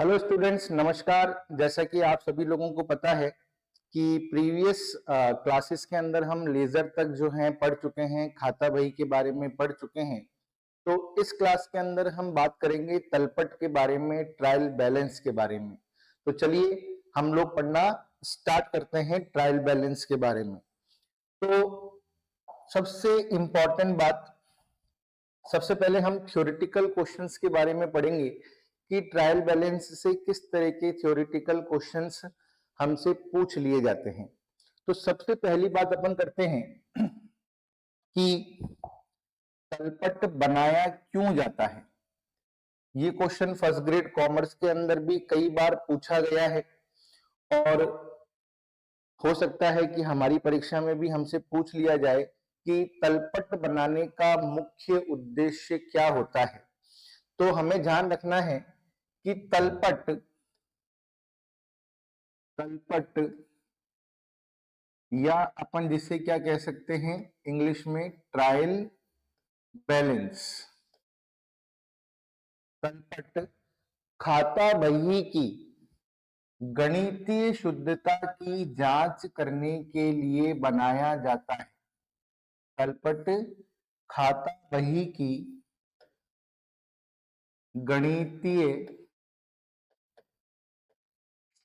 Hello students, नमस्कार। जैसा कि आप सभी लोगों को पता है कि प्रीवियस क्लासेस के अंदर हम लेजर तक जो है पढ़ चुके हैं, खाता बही के बारे में पढ़ चुके हैं। तो इस क्लास के अंदर हम बात करेंगे तलपट के बारे में, ट्रायल बैलेंस के बारे में। तो चलिए हम लोग पढ़ना स्टार्ट करते हैं ट्रायल बैलेंस के बारे में। तो सबसे इंपॉर्टेंट बात, सबसे पहले हम थ्योरेटिकल क्वेश्चंस के बारे में पढ़ेंगे कि ट्रायल बैलेंस से किस तरह के थ्योरेटिकल क्वेश्चंस हमसे पूछ लिए जाते हैं। तो सबसे पहली बात अपन करते हैं कि तलपट बनाया क्यों जाता है। ये क्वेश्चन फर्स्ट ग्रेड कॉमर्स के अंदर भी कई बार पूछा गया है और हो सकता है कि हमारी परीक्षा में भी हमसे पूछ लिया जाए कि तलपट बनाने का मुख्य उद्देश्य क्या होता है। तो हमें ध्यान रखना है कि तलपट या अपन जिसे क्या कह सकते हैं इंग्लिश में ट्रायल बैलेंस, तलपट खाता बही की गणितीय शुद्धता की जांच करने के लिए बनाया जाता है। तलपट खाता बही की गणितीय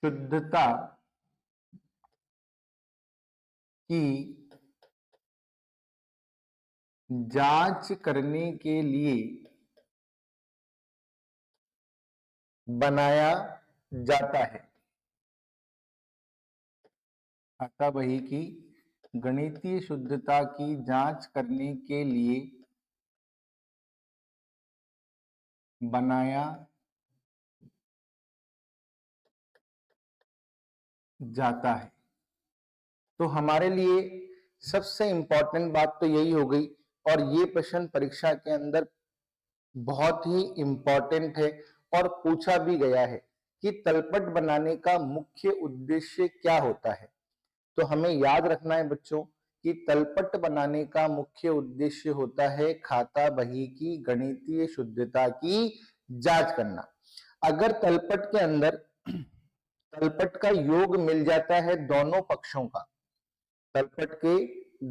शुद्धता की जांच करने के लिए बनाया जाता है। खाता बही की गणितीय शुद्धता की जांच करने के लिए बनाया जाता है। तो हमारे लिए सबसे इंपॉर्टेंट बात तो यही हो गई, और ये प्रश्न परीक्षा के अंदर बहुत ही इंपॉर्टेंट है और पूछा भी गया है कि तलपट बनाने का मुख्य उद्देश्य क्या होता है। तो हमें याद रखना है बच्चों कि तलपट बनाने का मुख्य उद्देश्य होता है खाता बही की गणितीय शुद्धता की जांच करना। अगर तलपट के अंदर तलपट का योग मिल जाता है दोनों पक्षों का, तलपट के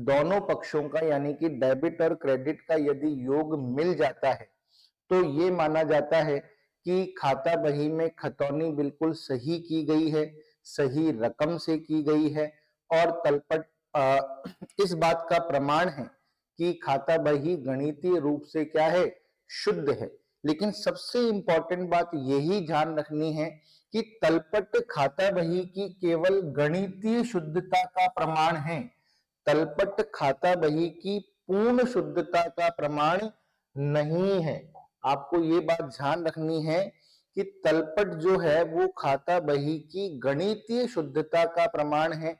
दोनों पक्षों का यानी कि डेबिट और क्रेडिट का यदि योग मिल जाता है तो ये माना जाता है कि खाता बही में खतौनी बिल्कुल सही की गई है, सही रकम से की गई है और तलपट इस बात का प्रमाण है कि खाता बही गणितीय रूप से क्या है, शुद्ध है। लेकिन सबसे इंपॉर्टेंट बात यही ध्यान रखनी है कि तलपट खाता बही की केवल गणितीय शुद्धता का प्रमाण है, तलपट खाता बही की पूर्ण शुद्धता का प्रमाण नहीं है। आपको ये बात ध्यान रखनी है कि तलपट जो है वो खाता बही की गणितीय शुद्धता का प्रमाण है,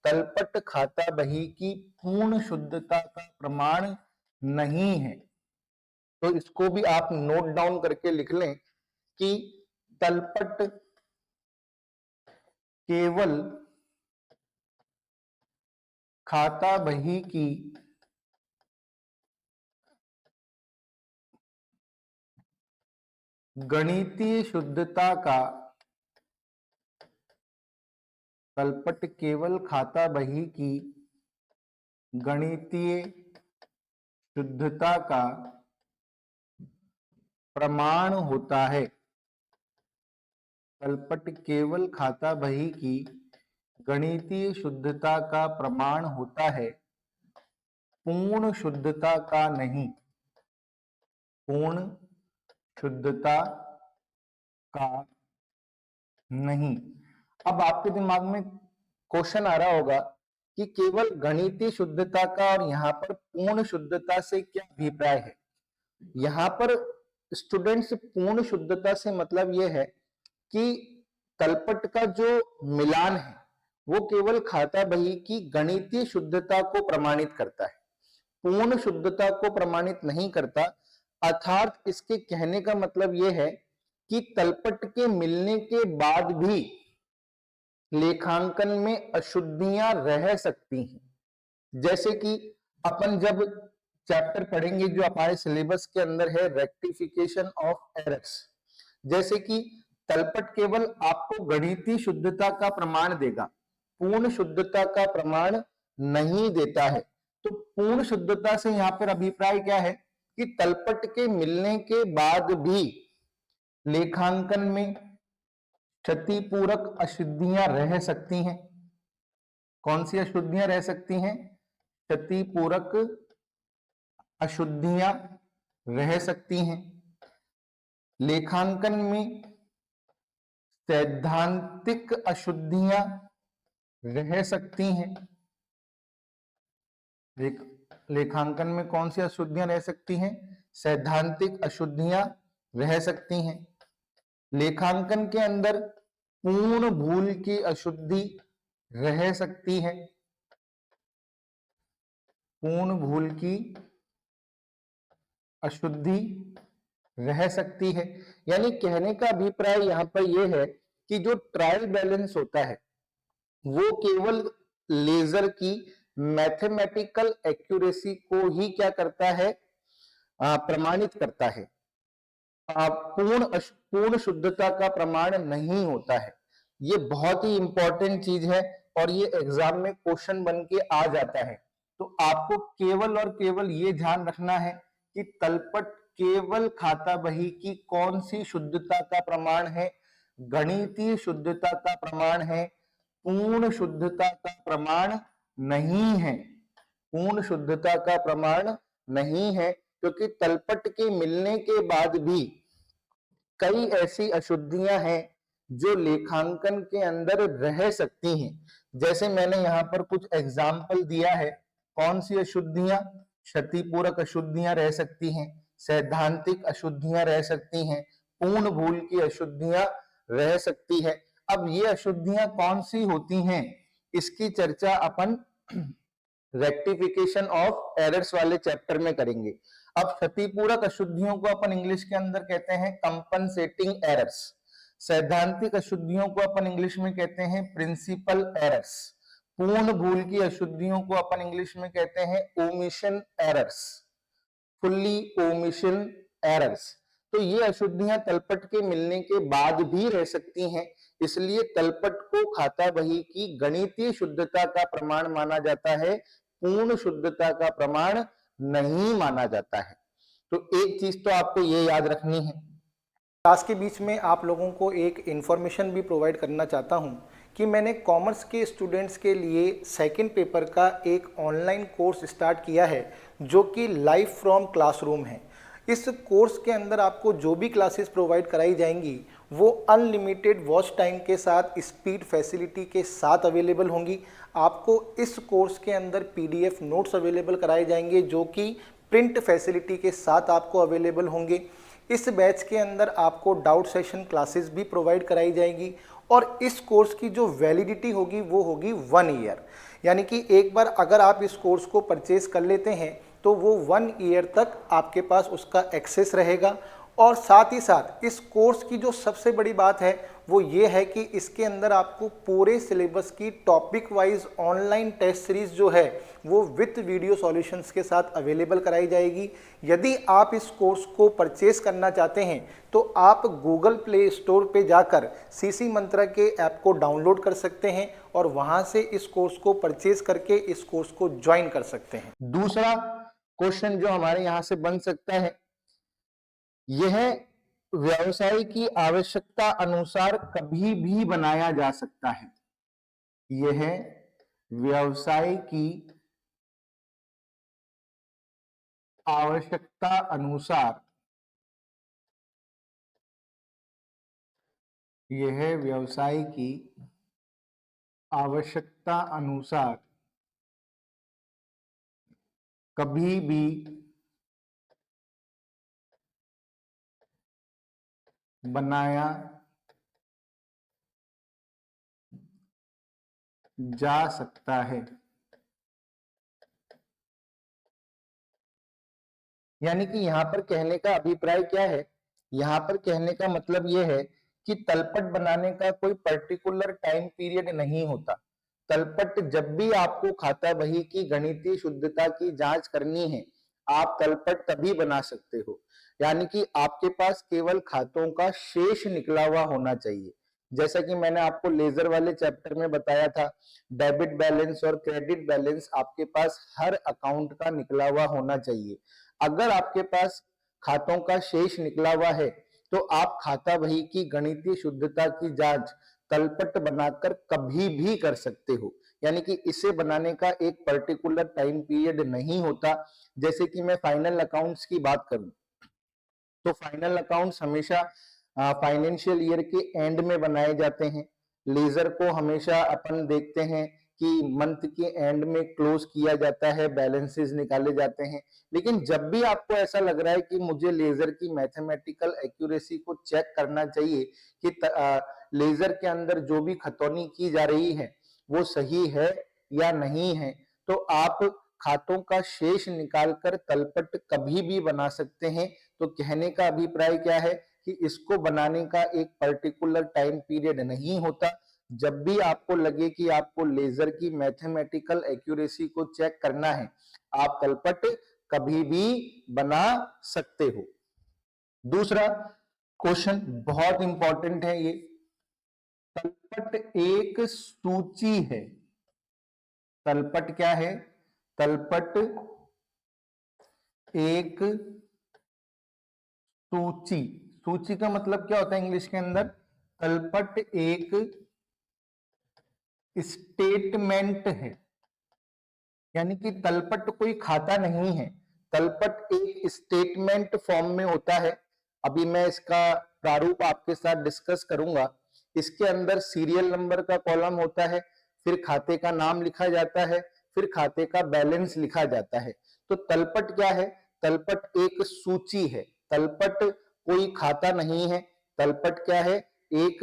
तलपट खाता बही की पूर्ण शुद्धता का प्रमाण नहीं है। तो इसको भी आप नोट डाउन करके लिख लें कि तलपट केवल खाता बही की गणितीय शुद्धता का, तलपट केवल खाता बही की गणितीय शुद्धता का प्रमाण होता है। तलपट केवल खाता बही की गणितीय शुद्धता का प्रमाण होता है, पूर्ण शुद्धता का नहीं, पूर्ण शुद्धता का नहीं। अब आपके दिमाग में क्वेश्चन आ रहा होगा कि केवल गणितीय शुद्धता का और यहाँ पर पूर्ण शुद्धता से क्या अभिप्राय है। यहाँ पर स्टूडेंट्स पूर्ण शुद्धता से मतलब यह है कि तलपट का जो मिलान है वो केवल खाता बही की गणितीय शुद्धता को प्रमाणित करता है, पूर्ण शुद्धता को प्रमाणित नहीं करता। अर्थात इसके कहने का मतलब यह है कि तलपट के मिलने के बाद भी लेखांकन में अशुद्धियां रह सकती हैं। जैसे कि अपन जब चैप्टर पढ़ेंगे जो हमारे सिलेबस के अंदर है रेक्टिफिकेशन ऑफ एरर्स, जैसे कि तलपट केवल आपको गणितीय शुद्धता का प्रमाण देगा, पूर्ण शुद्धता का प्रमाण नहीं देता है। तो पूर्ण शुद्धता से यहाँ पर अभिप्राय क्या है कि तलपट के मिलने के बाद भी लेखांकन में क्षतिपूरक अशुद्धियां रह सकती हैं। कौन सी अशुद्धियां रह सकती हैं? क्षतिपूरक अशुद्धियां रह सकती हैं। लेखांकन में सैद्धांतिक अशुद्धियां रह सकती हैं। लेखांकन में कौन सी अशुद्धियां रह सकती हैं? सैद्धांतिक अशुद्धियां रह सकती हैं। लेखांकन के अंदर पूर्ण भूल की अशुद्धि रह सकती है। पूर्ण भूल की अशुद्धि रह सकती है। यानी कहने का अभिप्राय यहाँ पर यह है कि जो ट्रायल बैलेंस होता है वो केवल लेजर की मैथमेटिकल एक्यूरेसी को ही क्या करता है? प्रमाणित करता है। पूर्ण शुद्धता का प्रमाण नहीं होता है। ये बहुत ही इंपॉर्टेंट चीज है और ये एग्जाम में क्वेश्चन बन के आ जाता है। तो आपको केवल और केवल ये ध्यान रखना है कि तलपट केवल खाता बही की कौन सी शुद्धता का प्रमाण है? गणितीय शुद्धता का प्रमाण है, पूर्ण शुद्धता का प्रमाण नहीं है। पूर्ण शुद्धता का प्रमाण नहीं है, क्योंकि तलपट के मिलने के बाद भी कई ऐसी अशुद्धियां हैं जो लेखांकन के अंदर रह सकती हैं। जैसे मैंने यहाँ पर कुछ एग्जाम्पल दिया है। कौन सी अशुद्धियां? क्षतिपूरक अशुद्धियां रह सकती हैं, सैद्धांतिक अशुद्धियां रह सकती हैं, पूर्ण भूल की अशुद्धियां रह सकती है। अब ये अशुद्धियां कौन सी होती हैं, इसकी चर्चा अपन रेक्टिफिकेशन ऑफ एरर्स वाले चैप्टर में करेंगे। अब क्षतिपूरक अशुद्धियों को अपन इंग्लिश के अंदर कहते हैं कंपनसेटिंग एरर्स। सैद्धांतिक अशुद्धियों को अपन इंग्लिश में कहते हैं प्रिंसिपल एरर्स। पूर्ण भूल की अशुद्धियों को अपन इंग्लिश में कहते हैं omission errors, fully omission errors. तो ये अशुद्धियां तलपट के मिलने के बाद भी रह सकती हैं, इसलिए तलपट को खाता बही की गणितीय शुद्धता का प्रमाण माना जाता है, पूर्ण शुद्धता का प्रमाण नहीं माना जाता है। तो एक चीज तो आपको ये याद रखनी है। क्लास के बीच में आप लोगों को एक इन्फॉर्मेशन भी प्रोवाइड करना चाहता हूं कि मैंने कॉमर्स के स्टूडेंट्स के लिए सेकंड पेपर का एक ऑनलाइन कोर्स स्टार्ट किया है जो कि लाइव फ्रॉम क्लासरूम है। इस कोर्स के अंदर आपको जो भी क्लासेस प्रोवाइड कराई जाएंगी वो अनलिमिटेड वॉच टाइम के साथ स्पीड फैसिलिटी के साथ अवेलेबल होंगी। आपको इस कोर्स के अंदर पीडीएफ नोट्स अवेलेबल कराए जाएंगे जो कि प्रिंट फैसिलिटी के साथ आपको अवेलेबल होंगे। इस बैच के अंदर आपको डाउट सेशन क्लासेस भी प्रोवाइड कराई जाएगी और इस कोर्स की जो वैलिडिटी होगी वो होगी 1 ईयर। यानी कि एक बार अगर आप इस कोर्स को परचेज कर लेते हैं तो वो 1 ईयर तक आपके पास उसका एक्सेस रहेगा। और साथ ही साथ इस कोर्स की जो सबसे बड़ी बात है वो ये है कि इसके अंदर आपको पूरे सिलेबस की topic wise online test series जो है वो विथ वीडियो सॉल्यूशंस के साथ अवेलेबल कराई जाएगी। यदि आप इस कोर्स को परचेस करना चाहते हैं तो आप गूगल प्ले स्टोर पे जाकर सीसी मंत्रा के ऐप को डाउनलोड कर सकते हैं और वहां से इस कोर्स को परचेस करके इस कोर्स को ज्वाइन कर सकते हैं। दूसरा क्वेश्चन जो हमारे यहाँ से बन सकता है, यह व्यवसाय की आवश्यकता अनुसार कभी भी बनाया जा सकता है। यह व्यवसाय की आवश्यकता अनुसार, यह व्यवसाय की आवश्यकता अनुसार कभी भी बनाया जा सकता है। यानी कि यहां पर कहने का अभिप्राय क्या है? यहां पर कहने का मतलब यह है कि तलपट बनाने का कोई पर्टिकुलर टाइम पीरियड नहीं होता। तलपट जब भी आपको खाता बही की गणितीय शुद्धता की जांच करनी है, आप तलपट तभी बना सकते हो। यानी कि आपके पास केवल खातों का शेष निकला हुआ होना चाहिए। जैसा कि मैंने आपको लेजर वाले चैप्टर में बताया था, डेबिट बैलेंस और क्रेडिट बैलेंस आपके पास हर अकाउंट का निकला हुआ होना चाहिए। अगर आपके पास खातों का शेष निकला हुआ है तो आप खाता बही की गणितीय शुद्धता की जांच तलपट बनाकर कभी भी कर सकते हो। यानी कि इसे बनाने का एक पर्टिकुलर टाइम पीरियड नहीं होता। जैसे कि मैं फाइनल अकाउंट्स की बात करूं तो फाइनल अकाउंट्स हमेशा फाइनेंशियल ईयर के एंड में बनाए जाते हैं। लेजर को हमेशा अपन देखते हैं कि मंथ के एंड में क्लोज किया जाता है, बैलेंसेस निकाले जाते हैं। लेकिन जब भी आपको ऐसा लग रहा है कि मुझे लेजर की मैथमेटिकल एक्यूरेसी को चेक करना चाहिए कि लेजर के अंदर जो भी खतौनी की जा रही है वो सही है या नहीं है, तो आप खातों का शेष निकालकर तलपट कभी भी बना सकते हैं। तो कहने का अभिप्राय क्या है कि इसको बनाने का एक पर्टिकुलर टाइम पीरियड नहीं होता। जब भी आपको लगे कि आपको लेजर की मैथमेटिकल एक्यूरेसी को चेक करना है, आप तलपट कभी भी बना सकते हो। दूसरा क्वेश्चन बहुत इंपॉर्टेंट है ये, तलपट एक सूची है। तलपट क्या है? तलपट एक सूची। सूची का मतलब क्या होता है इंग्लिश के अंदर? तलपट एक स्टेटमेंट है, यानी कि तलपट कोई खाता नहीं है। तलपट एक स्टेटमेंट फॉर्म में होता है। अभी मैं इसका प्रारूप आपके साथ डिस्कस करूंगा। इसके अंदर सीरियल नंबर का कॉलम होता है, फिर खाते का नाम लिखा जाता है, फिर खाते का बैलेंस लिखा जाता है। तो तलपट क्या है? तलपट एक सूची है। तलपट कोई खाता नहीं है। तलपट क्या है? एक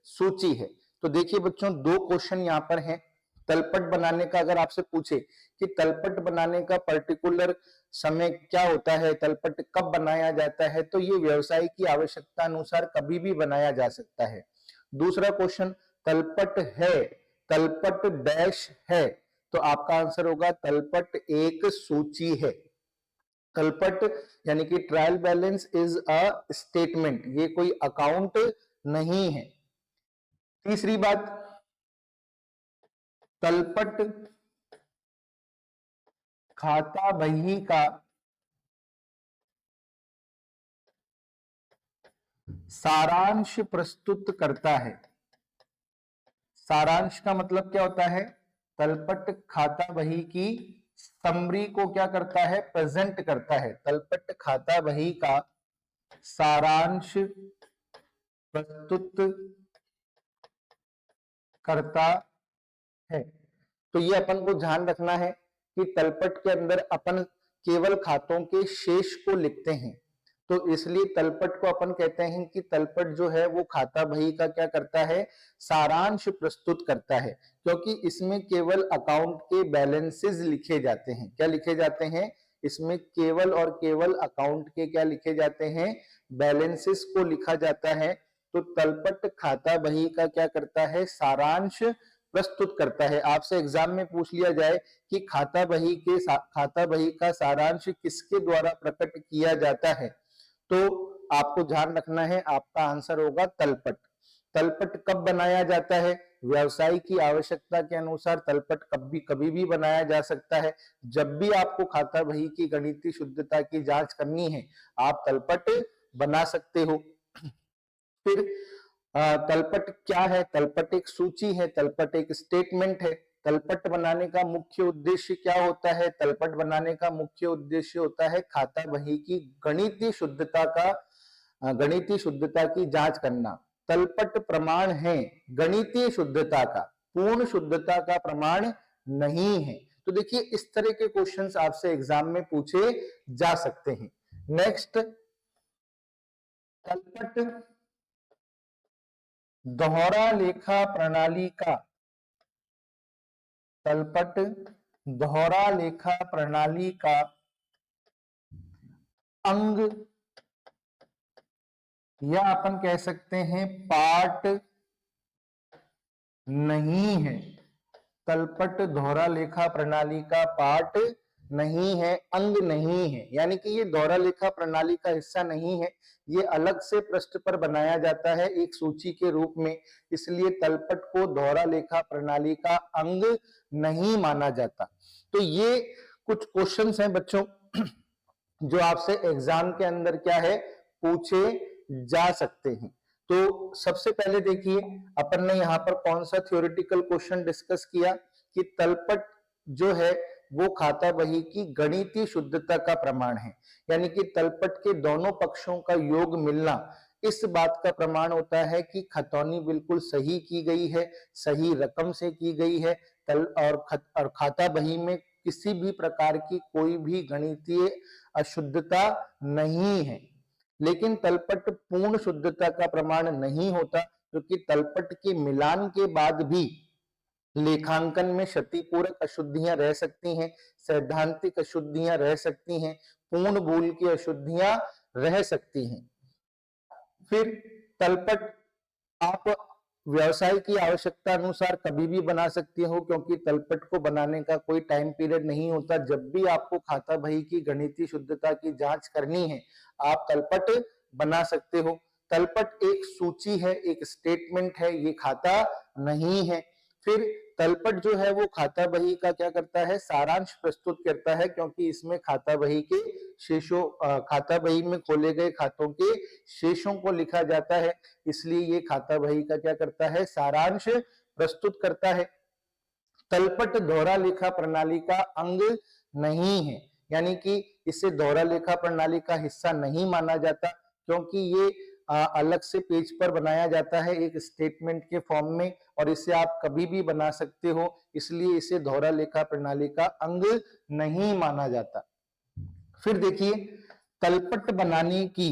सूची है। तो देखिए बच्चों, दो क्वेश्चन यहाँ पर हैं। तलपट बनाने का अगर आपसे पूछे कि तलपट बनाने का पर्टिकुलर समय क्या होता है, तलपट कब बनाया जाता है, तो ये व्यवसाय की आवश्यकता अनुसार कभी भी बनाया जा सकता है। दूसरा क्वेश्चन, तलपट है, तलपट डैश है, तो आपका आंसर होगा तलपट एक सूची है। तलपट यानी कि trial balance is a statement, ये कोई अकाउंट नहीं है। तीसरी बात, तलपट खाता बही का सारांश प्रस्तुत करता है। सारांश का मतलब क्या होता है? तलपट खाता बही की समरी को क्या करता है? प्रेजेंट करता है। तलपट खाता बही का सारांश प्रस्तुत करता है। तो ये अपन को ध्यान रखना है कि तलपट के अंदर अपन केवल खातों के शेष को लिखते हैं, तो इसलिए तलपट को अपन कहते हैं कि तलपट जो है वो खाता बही का क्या करता है? सारांश प्रस्तुत करता है, क्योंकि इसमें केवल अकाउंट के बैलेंसेस लिखे जाते हैं। क्या लिखे जाते हैं? इसमें केवल और केवल अकाउंट के क्या लिखे जाते हैं? बैलेंसेस को लिखा जाता है। तो तलपट खाता बही का क्या करता है? सारांश प्रस्तुत करता है। आपसे एग्जाम में पूछ लिया जाए कि खाता बही का सारांश किसके द्वारा प्रकट किया जाता है, तो आपको ध्यान रखना है, आपका आंसर होगा तलपट। तलपट कब बनाया जाता है? व्यवसाय की आवश्यकता के अनुसार तलपट कभी भी बनाया जा सकता है। जब भी आपको खाता बही की गणितीय शुद्धता की जांच करनी है, आप तलपट बना सकते हो। फिर तलपट क्या है? तलपट एक सूची है, तलपट एक स्टेटमेंट है। तलपट बनाने का मुख्य उद्देश्य क्या होता है? तलपट बनाने का मुख्य उद्देश्य होता है खाता बही की गणितीय शुद्धता की जांच करना। तलपट प्रमाण है गणितीय शुद्धता का, पूर्ण शुद्धता का प्रमाण नहीं है। तो देखिए इस तरह के क्वेश्चंस आपसे एग्जाम में पूछे जा सकते हैं। नेक्स्ट, तलपट दोहरा लेखा प्रणाली का, तलपट दोहरा लेखा प्रणाली का अंग या अपन कह सकते हैं पार्ट नहीं है। तलपट दोहरा लेखा प्रणाली का पार्ट नहीं है, अंग नहीं है, यानी कि ये दोहरा लेखा प्रणाली का हिस्सा नहीं है। ये अलग से पृष्ठ पर बनाया जाता है एक सूची के रूप में, इसलिए तलपट को दोहरा लेखा प्रणाली का अंग नहीं माना जाता। तो ये कुछ क्वेश्चंस हैं बच्चों जो आपसे एग्जाम के अंदर क्या है, पूछे जा सकते हैं। तो सबसे पहले देखिए अपन ने यहाँ पर कौन सा थ्योरेटिकल क्वेश्चन डिस्कस किया कि तलपट जो है वो खाता बही की गणितीय शुद्धता का प्रमाण है, यानी कि तलपट के दोनों पक्षों का योग मिलना इस बात का प्रमाण होता है कि खतौनी बिल्कुल सही की गई है, सही रकम से की गई है। और खाता बही में किसी भी प्रकार की कोई भी गणितीय अशुद्धता नहीं है। लेकिन तलपट पूर्ण शुद्धता का प्रमाण नहीं होता, क्योंकि तलपट के मिलान के बाद भी लेखांकन में क्षतिपूरक अशुद्धियां रह सकती हैं, सैद्धांतिक अशुद्धियां रह सकती हैं, पूर्ण भूल की अशुद्धियां रह सकती हैं। फिर तलपट आप व्यवसाय की आवश्यकता अनुसार कभी भी बना सकते हो, क्योंकि तलपट को बनाने का कोई टाइम पीरियड नहीं होता। जब भी आपको खाता बही की गणितीय शुद्धता की जांच करनी है, आप तलपट बना सकते हो। तलपट एक सूची है, एक स्टेटमेंट है, ये खाता नहीं है। फिर तलपट जो है वो खाता बही का क्या करता है, सारांश प्रस्तुत करता है, क्योंकि इसमें खाता बही के शेषों खाता बही में खोले गए खातों के शेषों को लिखा जाता है, इसलिए ये खाता बही का क्या करता है, सारांश प्रस्तुत करता है। तलपट दोहरा लेखा प्रणाली का अंग नहीं है, यानी कि इसे दोहरा लेखा प्रणाली का हिस्सा नहीं माना जाता, क्योंकि ये अलग से पेज पर बनाया जाता है एक स्टेटमेंट के फॉर्म में, और इसे आप कभी भी बना सकते हो, इसलिए इसे दोहरा लेखा प्रणाली का अंग नहीं माना जाता। फिर देखिए तलपट बनाने की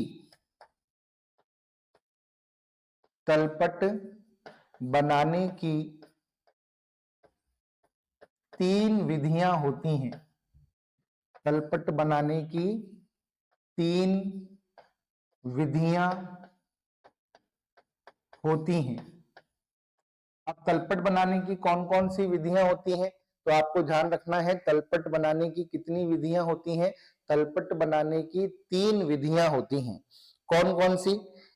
3 विधियां होती हैं। तलपट बनाने की 3 विधियां होती हैं। अब तलपट बनाने की कौन कौन सी विधियां होती हैं, तो आपको ध्यान रखना है तलपट बनाने की कितनी विधियां होती हैं। तलपट बनाने की 3 विधियां होती हैं। कौन कौन सी?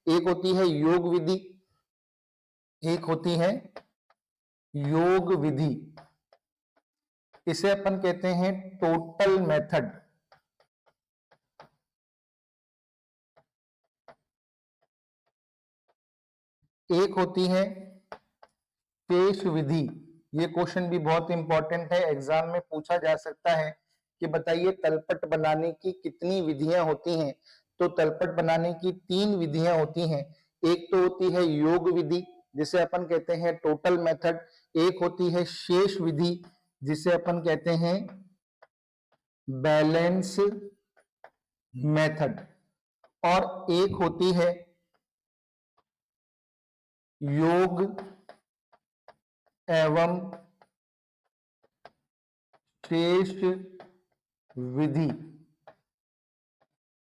एक होती है योग विधि, एक होती है योग विधि, इसे अपन कहते हैं टोटल मेथड। एक होती है शेष विधि। ये क्वेश्चन भी बहुत इंपॉर्टेंट है, एग्जाम में पूछा जा सकता है कि बताइए तलपट बनाने की कितनी विधियां होती हैं। तो तलपट बनाने की 3 विधियां होती हैं। एक तो होती है योग विधि, जिसे अपन कहते हैं टोटल मेथड। एक होती है शेष विधि, जिसे अपन कहते हैं बैलेंस मेथड, और एक होती है योग एवं शेष विधि,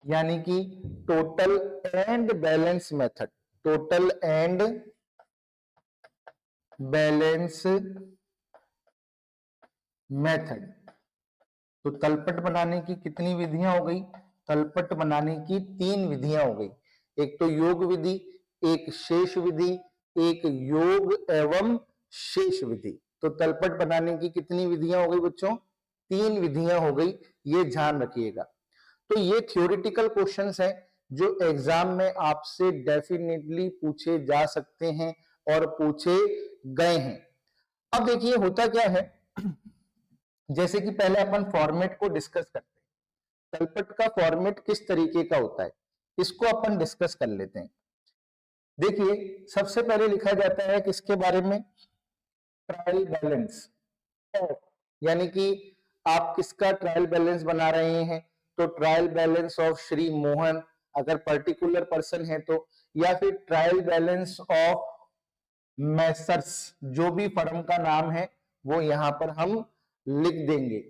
यानी कि total and balance method. Total and balance method. तो तलपट बनाने की कितनी विधियां हो गई? तलपट बनाने की 3 विधियां हो गई। एक तो योग विधि, एक शेष विधि, एक योग एवं शेष विधि। तो तलपट बनाने की कितनी विधियां हो गई बच्चों? 3 विधियां हो गई, ये ध्यान रखिएगा। तो ये थ्योरेटिकल क्वेश्चंस हैं जो एग्जाम में आपसे डेफिनेटली पूछे जा सकते हैं और पूछे गए हैं। अब देखिए होता क्या है, जैसे कि पहले अपन फॉर्मेट को डिस्कस करते हैं। तलपट का फॉर्मेट किस तरीके का होता है, इसको अपन डिस्कस कर लेते हैं। देखिए सबसे पहले लिखा जाता है किसके बारे में? ट्रायल बैलेंस ऑफ, यानी कि आप किसका ट्रायल बैलेंस बना रहे हैं? तो trial balance of Shri Mohan, अगर पर्टिकुलर पर्सन है तो, या फिर ट्रायल बैलेंस ऑफ मैसर्स, जो भी फर्म का नाम है वो यहां पर हम लिख देंगे।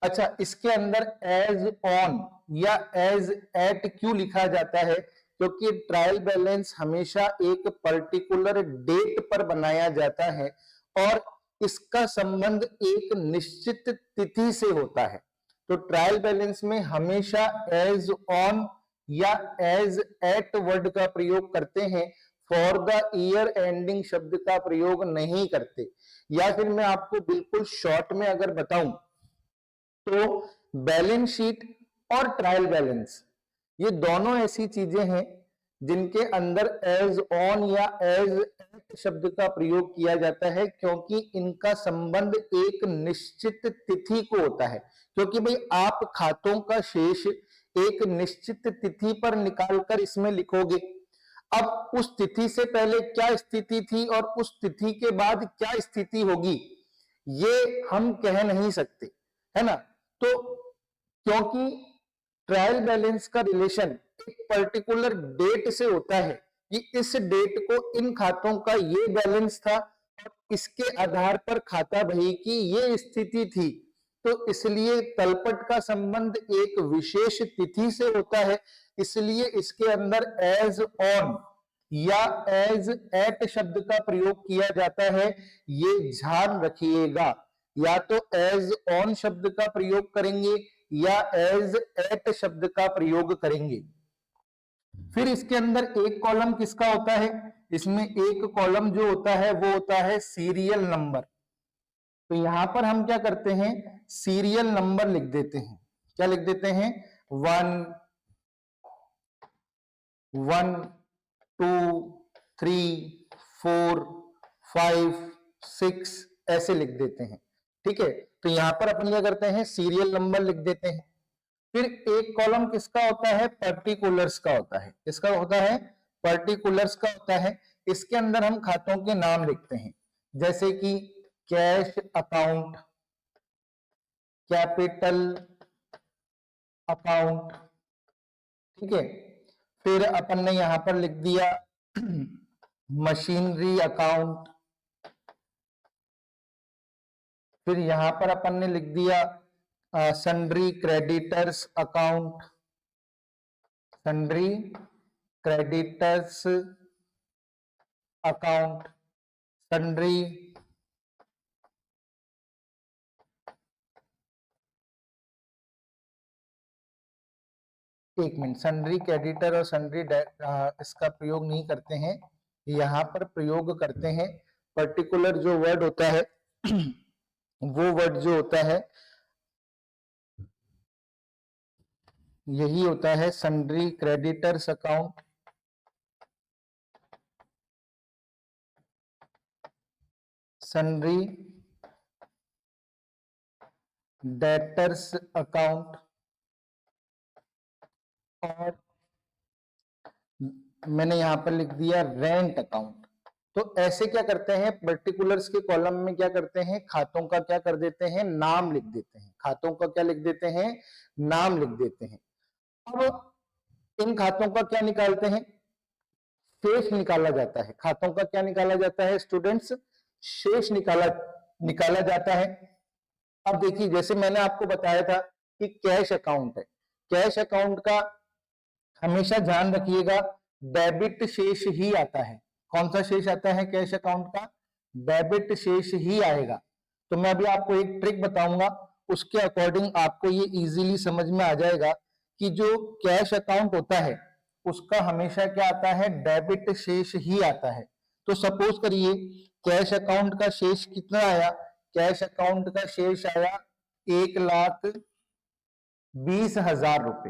अच्छा, इसके अंदर एज ऑन या एज एट क्यों लिखा जाता है? क्योंकि ट्रायल बैलेंस हमेशा एक पर्टिकुलर डेट पर बनाया जाता है और इसका संबंध एक निश्चित तिथि से होता है। तो ट्रायल बैलेंस में हमेशा एज ऑन या एज एट वर्ड का प्रयोग करते हैं, फॉर द ईयर एंडिंग शब्द का प्रयोग नहीं करते। या फिर मैं आपको बिल्कुल शॉर्ट में अगर बताऊं तो बैलेंस शीट और ट्रायल बैलेंस ये दोनों ऐसी चीजें हैं जिनके अंदर एज ऑन या एज एट शब्द का प्रयोग किया जाता है, क्योंकि इनका संबंध एक निश्चित तिथि को होता है। क्योंकि भाई आप खातों का शेष एक निश्चित तिथि पर निकालकर इसमें लिखोगे, अब उस तिथि से पहले क्या स्थिति थी और उस तिथि के बाद क्या स्थिति होगी ये हम कह नहीं सकते, है ना। तो क्योंकि ट्रायल बैलेंस का रिलेशन एक पर्टिकुलर डेट से होता है कि इस डेट को इन खातों का ये बैलेंस था और इसके आधार पर खाता बही की ये स्थिति थी, तो इसलिए तलपट का संबंध एक विशेष तिथि से होता है, इसलिए इसके अंदर एज ऑन या एज एट शब्द का प्रयोग किया जाता है। ये ध्यान रखिएगा, या तो एज ऑन शब्द का प्रयोग करेंगे या एज एट शब्द का प्रयोग करेंगे। फिर इसके अंदर एक कॉलम किसका होता है, इसमें एक कॉलम जो होता है वो होता है सीरियल नंबर। तो यहां पर हम क्या करते हैं, सीरियल नंबर लिख देते हैं। क्या लिख देते हैं, 1 1 2 3 4 5 6 ऐसे लिख देते हैं। ठीक है, तो यहां पर अपन क्या करते हैं, सीरियल नंबर लिख देते हैं। फिर एक कॉलम किसका होता है, पर्टिकुलर्स का होता है। किसका होता है, पर्टिकुलर्स का होता है। इसके अंदर हम खातों के नाम लिखते हैं, जैसे कि कैश अकाउंट, कैपिटल अकाउंट। ठीक है, फिर अपन ने यहां पर लिख दिया मशीनरी अकाउंट। फिर यहां पर अपन ने लिख दिया sundry creditors account, sundry creditors account, sundry एक मिनट, सन्ड्री क्रेडिटर और सन्ड्री इसका प्रयोग नहीं करते हैं, यहां पर प्रयोग करते हैं पर्टिकुलर जो वर्ड होता है वो वर्ड जो होता है यही होता है sundry creditors account, sundry debtors account, और मैंने यहां पर लिख दिया रेंट अकाउंट। तो ऐसे क्या करते हैं, पर्टिकुलर्स के कॉलम में क्या करते हैं, खातों का क्या कर देते हैं, नाम लिख देते हैं। खातों का क्या लिख देते हैं, नाम लिख देते हैं। अब इन खातों का क्या निकालते हैं, शेष निकाला जाता है। खातों का क्या निकाला जाता है स्टूडेंट्स, शेष निकाला जाता है। अब देखिए, जैसे मैंने आपको बताया था कि कैश अकाउंट है, कैश अकाउंट का हमेशा ध्यान रखिएगा डेबिट शेष ही आता है। कौन सा शेष आता है कैश अकाउंट का, डेबिट शेष ही आएगा। तो मैं अभी आपको एक ट्रिक बताऊंगा, उसके अकॉर्डिंग आपको ये इजीली समझ में आ जाएगा कि जो कैश अकाउंट होता है उसका हमेशा क्या आता है, डेबिट शेष ही आता है। तो सपोज करिए कैश अकाउंट का शेष कितना आया, कैश अकाउंट का शेष आया 1,20,000 रुपए।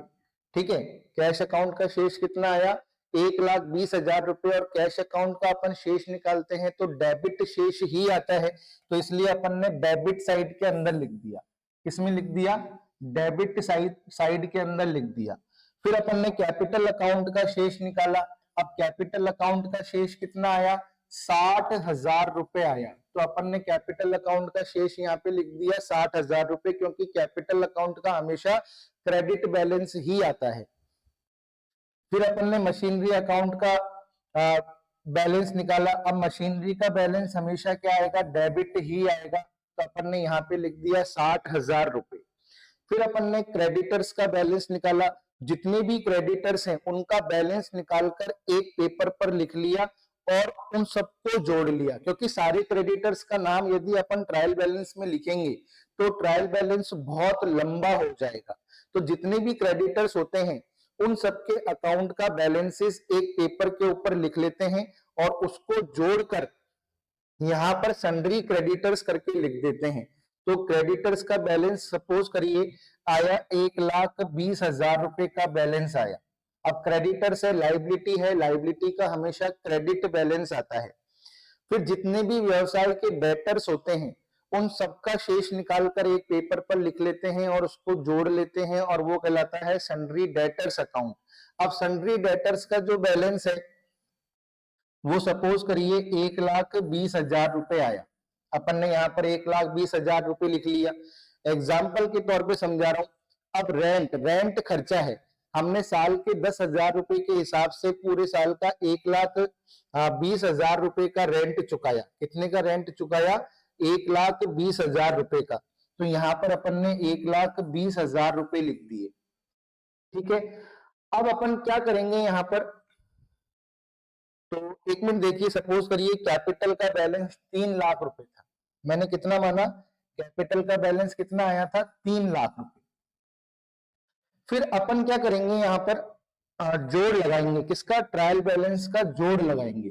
ठीक है, कैश अकाउंट का शेष कितना आया, 1,20,000 रुपए, और कैश अकाउंट का अपन शेष निकालते हैं तो डेबिट शेष ही आता है। तो इसलिए अपन ने डेबिट साइड के अंदर लिख दिया। किसमें लिख दिया, डेबिट साइड के अंदर लिख दिया। फिर अपन ने कैपिटल अकाउंट का शेष निकाला। अब कैपिटल अकाउंट का शेष कितना आया, 60,000 रुपए आया। तो अपन ने कैपिटल अकाउंट का शेष यहाँ पे लिख दिया 60,000 रुपए, क्योंकि कैपिटल अकाउंट का हमेशा क्रेडिट बैलेंस ही आता है। फिर अपन ने मशीनरी अकाउंट का बैलेंस निकाला। अब मशीनरी का बैलेंस हमेशा क्या आएगा, डेबिट ही आएगा। तो अपन ने यहाँ पे लिख दिया 60,000 रुपए। फिर अपन ने क्रेडिटर्स का बैलेंस निकाला। जितने भी क्रेडिटर्स हैं उनका बैलेंस निकालकर एक पेपर पर लिख लिया और उन सबको जोड़ लिया, क्योंकि सारे क्रेडिटर्स का नाम यदि अपन ट्रायल बैलेंस में लिखेंगे तो ट्रायल बैलेंस बहुत लंबा हो जाएगा। तो जितने भी क्रेडिटर्स होते हैं उन सबके अकाउंट का बैलेंसेस एक पेपर के ऊपर लिख लेते हैं और उसको जोड़कर यहां पर सन्ड्री क्रेडिटर्स करके लिख देते हैं। तो क्रेडिटर्स का बैलेंस सपोज करिए आया 1,20,000 रुपए का बैलेंस आया। अब क्रेडिटर्स है, लाइबिलिटी है, लाइबिलिटी का हमेशा क्रेडिट बैलेंस आता है। फिर जितने भी व्यवसाय के डेटर्स होते हैं उन सबका शेष निकालकर एक पेपर पर लिख लेते हैं और उसको जोड़ लेते हैं और वो कहलाता है सन्ड्री डेटर्स अकाउंट। अब सन्ड्री डेटर्स का जो बैलेंस है वो सपोज करिए 1,20,000 रुपए आया। अपन ने यहाँ पर 1,20,000 रुपए लिख लिया, एग्जाम्पल के तौर पे समझा रहा हूं। अब रेंट खर्चा है, हमने साल के 10,000 रुपए के हिसाब से पूरे साल का 1,20,000 रुपए का रेंट चुकाया। कितने का रेंट चुकाया? 1,20,000 रुपए का। तो यहाँ पर अपन ने 1,20,000 रुपए लिख दिए। ठीक है, अब अपन क्या करेंगे यहाँ पर, तो एक मिनट देखिए, सपोज करिए कैपिटल का बैलेंस 3 लाख रुपए था। मैंने कितना माना? कैपिटल का बैलेंस कितना आया था? 3 लाख रुपए। फिर अपन क्या करेंगे यहाँ पर, जोड़ लगाएंगे। किसका? ट्रायल बैलेंस का जोड़ लगाएंगे।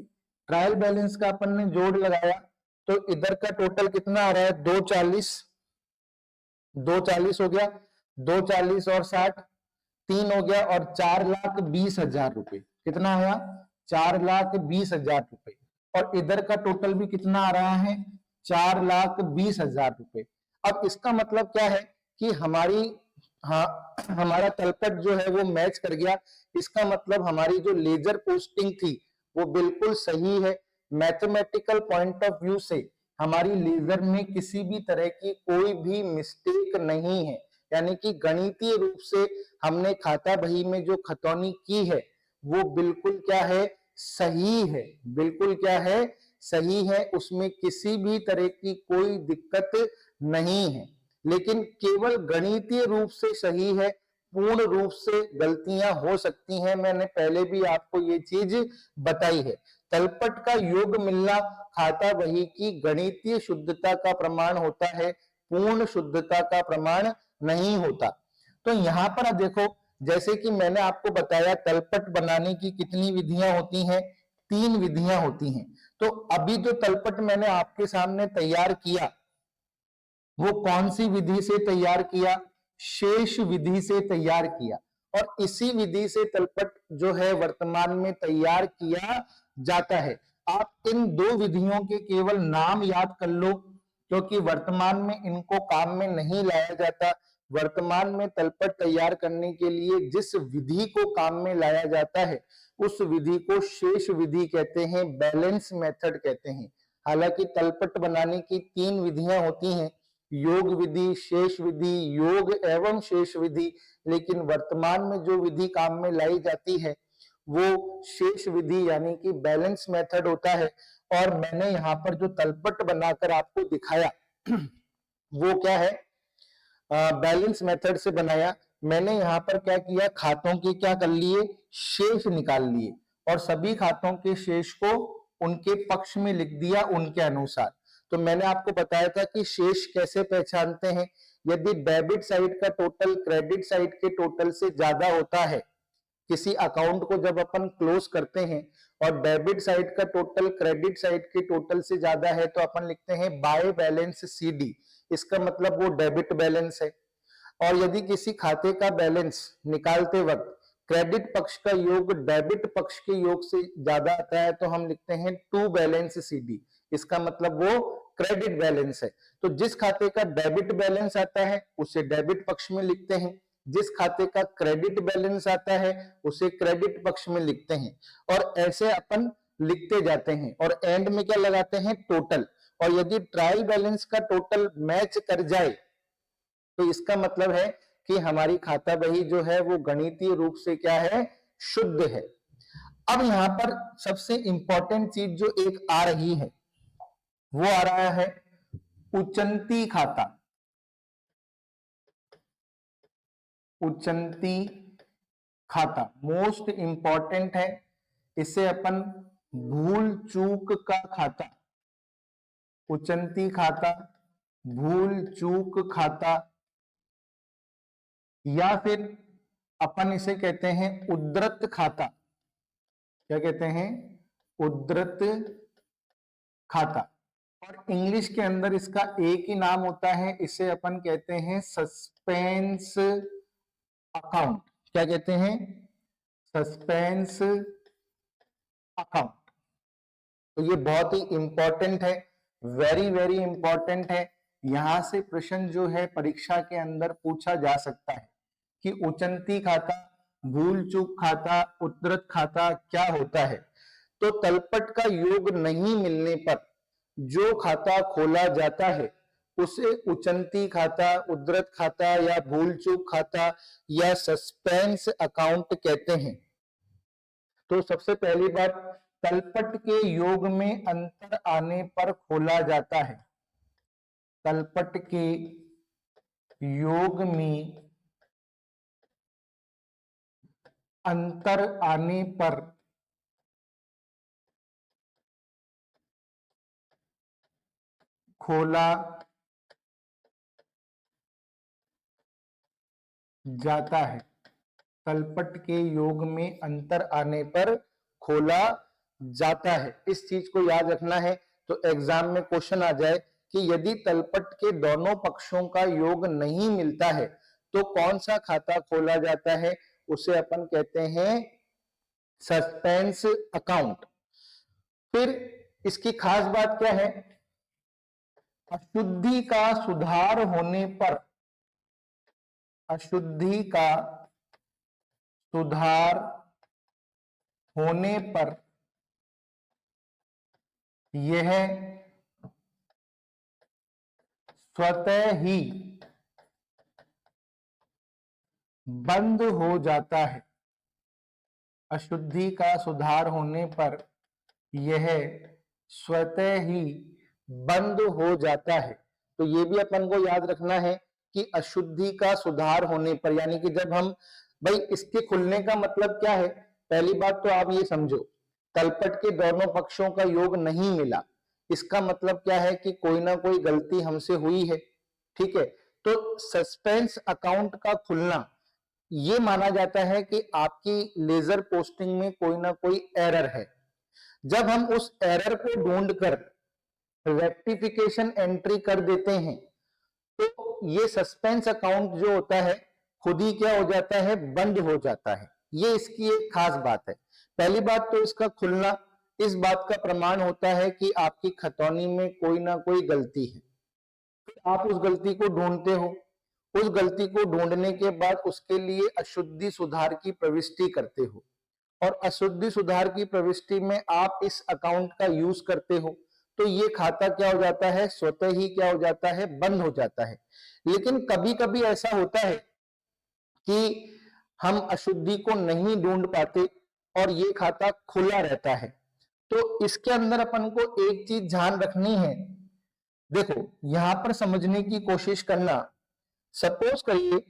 ट्रायल बैलेंस का अपन ने जोड़ लगाया तो इधर का टोटल कितना आ रहा है? 240 हो गया, 240 और 60 3 हो गया, और 4,20,000 रुपए। कितना आया? 4,20,000 रुपए। और इधर का टोटल भी कितना आ रहा है? 4,20,000 रुपए। अब इसका मतलब क्या है कि हमारा तलपट जो है वो मैच कर गया। इसका मतलब हमारी जो लेजर पोस्टिंग थी वो बिल्कुल सही है। मैथमेटिकल पॉइंट ऑफ व्यू से हमारी लेजर में किसी भी तरह की कोई भी मिस्टेक नहीं है, यानी कि गणितीय रूप से हमने खाता बही में जो खतौनी की है वो बिल्कुल क्या है? सही है। बिल्कुल क्या है? सही है, उसमें किसी भी तरह की कोई दिक्कत नहीं है। लेकिन केवल गणितीय रूप से सही है, पूर्ण रूप से गलतियां हो सकती हैं। मैंने पहले भी आपको ये चीज बताई है। तलपट का योग मिलना खाता बही की गणितीय शुद्धता का प्रमाण होता है, पूर्ण शुद्धता का प्रमाण नहीं होता। तो यहां पर आप देखो, जैसे कि मैंने आपको बताया तलपट बनाने की कितनी विधियां होती हैं? 3 विधियां होती हैं। तो अभी जो तलपट मैंने आपके सामने तैयार किया वो कौन सी विधि से तैयार किया? शेष विधि से तैयार किया। और इसी विधि से तलपट जो है वर्तमान में तैयार किया जाता है। आप इन 2 विधियों के केवल नाम याद कर लो, क्योंकि वर्तमान में इनको काम में नहीं लाया जाता। वर्तमान में तलपट तैयार करने के लिए जिस विधि को काम में लाया जाता है उस विधि को शेष विधि कहते हैं, बैलेंस मेथड कहते हैं। हालांकि तलपट बनाने की 3 विधियां होती हैं, योग विधि, शेष विधि, योग एवं शेष विधि। लेकिन वर्तमान में जो विधि काम में लाई जाती है वो शेष विधि यानी कि बैलेंस मेथड होता है। और मैंने यहाँ पर जो तलपट बनाकर आपको दिखाया वो क्या है? बैलेंस मेथड से बनाया। मैंने यहाँ पर क्या किया? खातों के क्या कर लिए? शेष निकाल लिए, और सभी खातों के शेष को उनके पक्ष में लिख दिया उनके अनुसार। तो मैंने आपको बताया था कि शेष कैसे पहचानते हैं। यदि डेबिट साइड का टोटल क्रेडिट साइड के टोटल से ज्यादा होता है, किसी अकाउंट को जब अपन क्लोज करते हैं और डेबिट साइड का टोटल क्रेडिट साइड के टोटल से ज्यादा है तो अपन लिखते हैं बाय बैलेंस सीडी। इसका मतलब वो डेबिट बैलेंस है। और यदि किसी खाते का बैलेंस निकालते वक्त क्रेडिट पक्ष का योग डेबिट पक्ष के योग से ज्यादा आता है तो हम लिखते हैं टू बैलेंस सीडी। इसका मतलब वो क्रेडिट बैलेंस है। तो जिस खाते का डेबिट बैलेंस आता है उसे डेबिट पक्ष में लिखते हैं, जिस खाते का क्रेडिट बैलेंस आता है उसे क्रेडिट पक्ष में लिखते हैं। और ऐसे अपन लिखते जाते हैं और एंड में क्या लगाते हैं? टोटल। और यदि ट्रायल बैलेंस का टोटल मैच कर जाए तो इसका मतलब है कि हमारी खाता बही जो है वो गणितीय रूप से क्या है? शुद्ध है। अब यहां पर सबसे इंपॉर्टेंट चीज जो एक आ रही है वो आ रहा है उचंती खाता। उचंती खाता मोस्ट इंपॉर्टेंट है। इसे अपन भूल चूक का खाता, उचंती खाता, भूल चूक खाता, या फिर अपन इसे कहते हैं उद्धृत खाता। क्या कहते हैं? उद्धृत खाता। और इंग्लिश के अंदर इसका एक ही नाम होता है, इसे अपन कहते हैं सस्पेंस अकाउंट। क्या कहते हैं? Suspense account. तो ये बहुत ही इंपॉर्टेंट है, वेरी वेरी इंपॉर्टेंट है। यहां से प्रश्न जो है परीक्षा के अंदर पूछा जा सकता है कि उचंती खाता, भूल चूक खाता, उद्धृत खाता क्या होता है। तो तलपट का योग नहीं मिलने पर जो खाता खोला जाता है उसे उचंती खाता, उद्धृत खाता या भूल चूक खाता या सस्पेंस अकाउंट कहते हैं। तो सबसे पहली बात, तलपट के योग में अंतर आने पर खोला जाता है। तलपट के योग में अंतर आने पर खोला जाता है। तलपट के योग में अंतर आने पर खोला जाता है। इस चीज को याद रखना है। तो एग्जाम में क्वेश्चन आ जाए कि यदि तलपट के दोनों पक्षों का योग नहीं मिलता है तो कौन सा खाता खोला जाता है, उसे अपन कहते हैं सस्पेंस अकाउंट। फिर इसकी खास बात क्या है? अशुद्धि का सुधार होने पर, अशुद्धि का सुधार होने पर यह स्वतः ही बंद हो जाता है। अशुद्धि का सुधार होने पर यह स्वतः ही बंद हो जाता है। तो ये भी अपन को याद रखना है कि अशुद्धि का सुधार होने पर, यानी कि जब हम, भाई इसके खुलने का मतलब क्या है? पहली बात तो आप ये समझो, तलपट के दोनों पक्षों का योग नहीं मिला, इसका मतलब क्या है कि कोई ना कोई गलती हमसे हुई है। ठीक है, तो सस्पेंस अकाउंट का खुलना ये माना जाता है कि आपकी लेजर पोस्टिंग में कोई ना कोई एरर है। जब हम उस एरर को ढूंढकर रेक्टिफिकेशन एंट्री कर देते हैं तो ये सस्पेंस अकाउंट जो होता है खुद ही क्या हो जाता है? बंद हो जाता है। ये इसकी एक खास बात है। पहली बात तो इसका खुलना इस बात का प्रमाण होता है कि आपकी खतौनी में कोई ना कोई गलती है। आप उस गलती को ढूंढते हो, उस गलती को ढूंढने के बाद उसके लिए अशुद्धि सुधार की प्रविष्टि करते हो, और अशुद्धि सुधार की प्रविष्टि में आप इस अकाउंट का यूज करते हो, तो ये खाता क्या हो जाता है? स्वतः ही क्या हो जाता है? बंद हो जाता है। लेकिन कभी कभी ऐसा होता है कि हम अशुद्धि को नहीं ढूंढ पाते और ये खाता खुला रहता है। तो इसके अंदर अपन को एक चीज ध्यान रखनी है। देखो, यहां पर समझने की कोशिश करना। सपोज करिए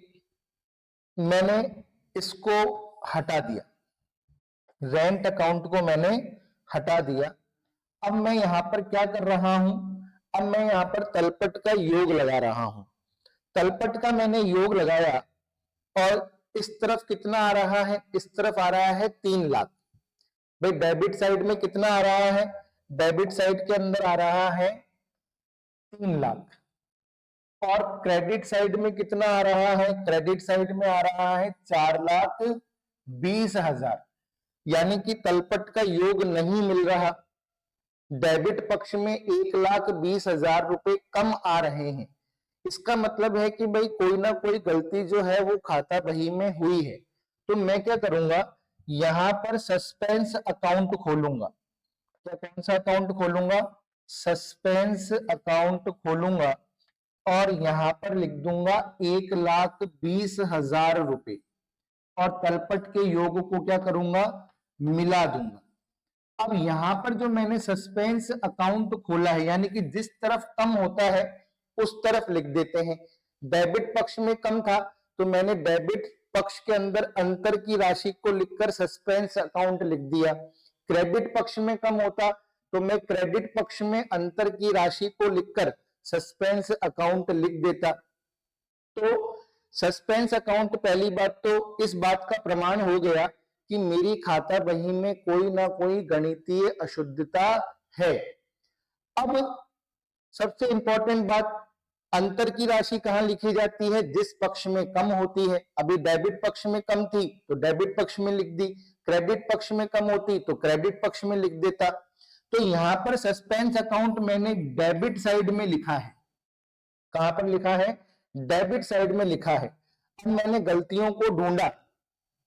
मैंने इसको हटा दिया, रेंट अकाउंट को मैंने हटा दिया। अब मैं यहां पर क्या कर रहा हूं? अब मैं यहां पर तलपट का योग लगा रहा हूं। तलपट का मैंने योग लगाया और इस तरफ कितना आ रहा है? इस तरफ आ रहा है 3 लाख। भाई डेबिट साइड में कितना आ रहा है? डेबिट साइड के अंदर आ रहा है 3 लाख। और क्रेडिट साइड में कितना आ रहा है? क्रेडिट साइड में आ रहा है 4,20,000। यानी कि तलपट का योग नहीं मिल रहा। डेबिट पक्ष में 1,20,000 रुपए कम आ रहे हैं। इसका मतलब है कि भाई कोई ना कोई गलती जो है वो खाता बही में हुई है। तो मैं क्या करूंगा? यहां पर सस्पेंस अकाउंट खोलूंगा। क्या, कौन सा अकाउंट खोलूंगा? सस्पेंस अकाउंट खोलूंगा और यहां पर लिख दूंगा 1,20,000 रुपए और तलपट के योग को क्या करूंगा? मिला दूंगा। अब यहां पर जो मैंने सस्पेंस अकाउंट खोला है, यानी कि जिस तरफ कम होता है उस तरफ लिख देते हैं। डेबिट पक्ष में कम था तो मैंने डेबिट पक्ष के अंदर अंतर की राशि को लिखकर सस्पेंस अकाउंट लिख दिया। क्रेडिट पक्ष में कम होता तो मैं क्रेडिट पक्ष में अंतर की राशि को लिखकर सस्पेंस अकाउंट लिख देता। तो सस्पेंस अकाउंट पहली बात तो इस बात का प्रमाण हो गया कि मेरी खाता बही में कोई ना कोई गणितीय अशुद्धता है। अब सबसे इंपॉर्टेंट बात, अंतर की राशि कहां लिखी जाती है? जिस पक्ष में कम होती है। अभी डेबिट पक्ष में कम थी तो डेबिट पक्ष में लिख दी, क्रेडिट पक्ष में कम होती तो क्रेडिट पक्ष में लिख देता। तो यहां पर सस्पेंस अकाउंट मैंने डेबिट साइड में लिखा है। कहां पर लिखा है? डेबिट साइड में लिखा है। अब मैंने गलतियों को ढूंढा,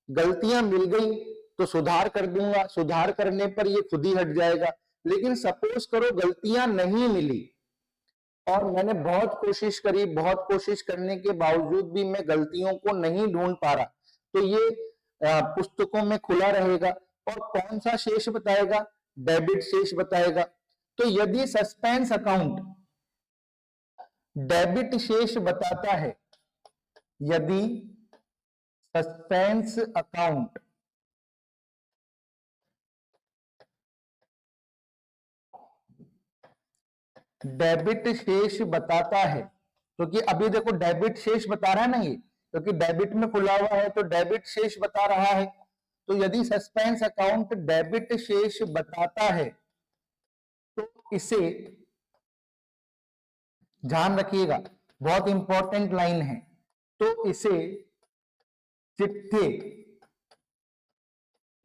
गलतियां मिल गई तो सुधार कर दूंगा, सुधार करने पर ये खुद ही हट जाएगा। लेकिन सपोज करो गलतियां नहीं मिली और मैंने बहुत कोशिश करी, बहुत कोशिश करने के बावजूद भी मैं गलतियों को नहीं ढूंढ पा रहा, तो ये पुस्तकों में खुला रहेगा और कौन सा शेष बताएगा? डेबिट शेष बताएगा। तो यदि सस्पेंस अकाउंट डेबिट शेष बताता है, यदि सस्पेंस अकाउंट डेबिट शेष बताता है, क्योंकि अभी देखो डेबिट शेष बता रहा है ना, ये क्योंकि डेबिट में खुला हुआ है तो डेबिट शेष बता रहा है। तो यदि सस्पेंस अकाउंट डेबिट शेष बताता है तो इसे, ध्यान रखिएगा बहुत इंपॉर्टेंट लाइन है, तो इसे चिट्ठे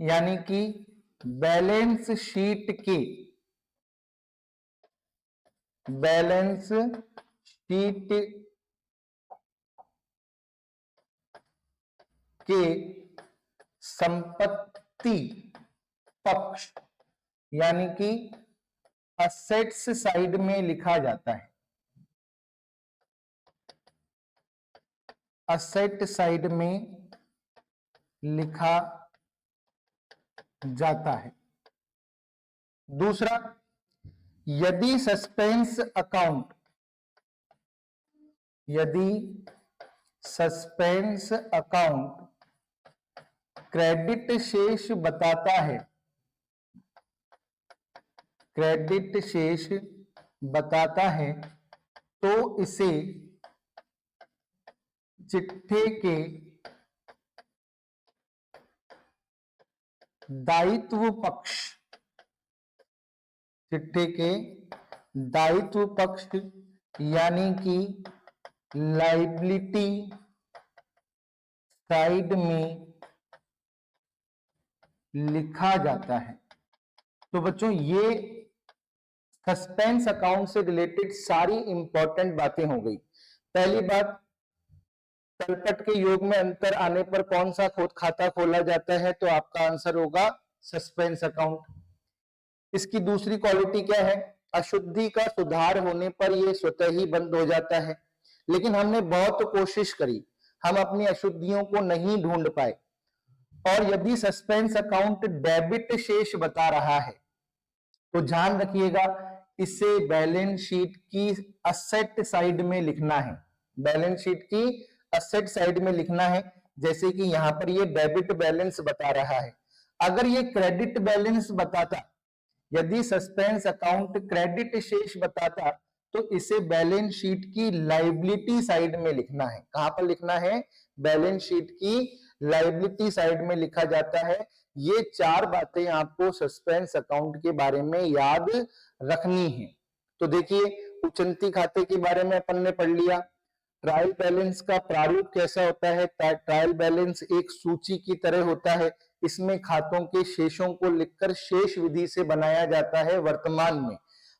यानी कि बैलेंस शीट के, बैलेंस शीट के संपत्ति पक्ष यानी कि असेट्स साइड में लिखा जाता है। असेट साइड में लिखा जाता है। दूसरा, यदि सस्पेंस अकाउंट, यदि सस्पेंस अकाउंट क्रेडिट शेष बताता है, क्रेडिट शेष बताता है तो इसे चिट्ठे के दायित्व पक्ष, चिट्ठे के दायित्व पक्ष यानी कि लायबिलिटी साइड में लिखा जाता है। तो बच्चों ये सस्पेंस अकाउंट से रिलेटेड सारी इंपॉर्टेंट बातें हो गई। पहली बात, तलपट के योग में अंतर आने पर कौन सा खाता खोला जाता है? तो आपका आंसर होगा सस्पेंस अकाउंट। इसकी दूसरी क्वालिटी क्या है? अशुद्धि का सुधार होने पर यह स्वतः ही बंद हो जाता है। लेकिन हमने बहुत कोशिश करी, हम अपनी अशुद्धियों को नहीं ढूंढ पाए। और यदि सस्पेंस अकाउंट डेबिट शेष बता रहा है तो ध्यान रखिएगा, इसे बैलेंस शीट की असेट साइड में लिखना है। बैलेंस शीट की असेट साइड में लिखना है। जैसे कि यहां पर ये डेबिट बैलेंस बता रहा है। अगर ये क्रेडिट बैलेंस बताता, यदि सस्पेंस अकाउंट क्रेडिट शेष बताता तो इसे बैलेंस शीट की लायबिलिटी साइड में लिखना है। कहां पर लिखना है? बैलेंस शीट की लायबिलिटी साइड में लिखा जाता है। ये चार बातें आपको सस्पेंस अकाउंट के बारे में याद रखनी है। तो देखिए, उचंती खाते के बारे में अपन ने पढ़ लिया। ट्रायल बैलेंस का प्रारूप कैसा होता है? ट्रायल बैलेंस एक सूची की तरह होता है। इसमें खातों के शेषों को लिखकर शेष विधि से बनाया जाता है वर्तमान में।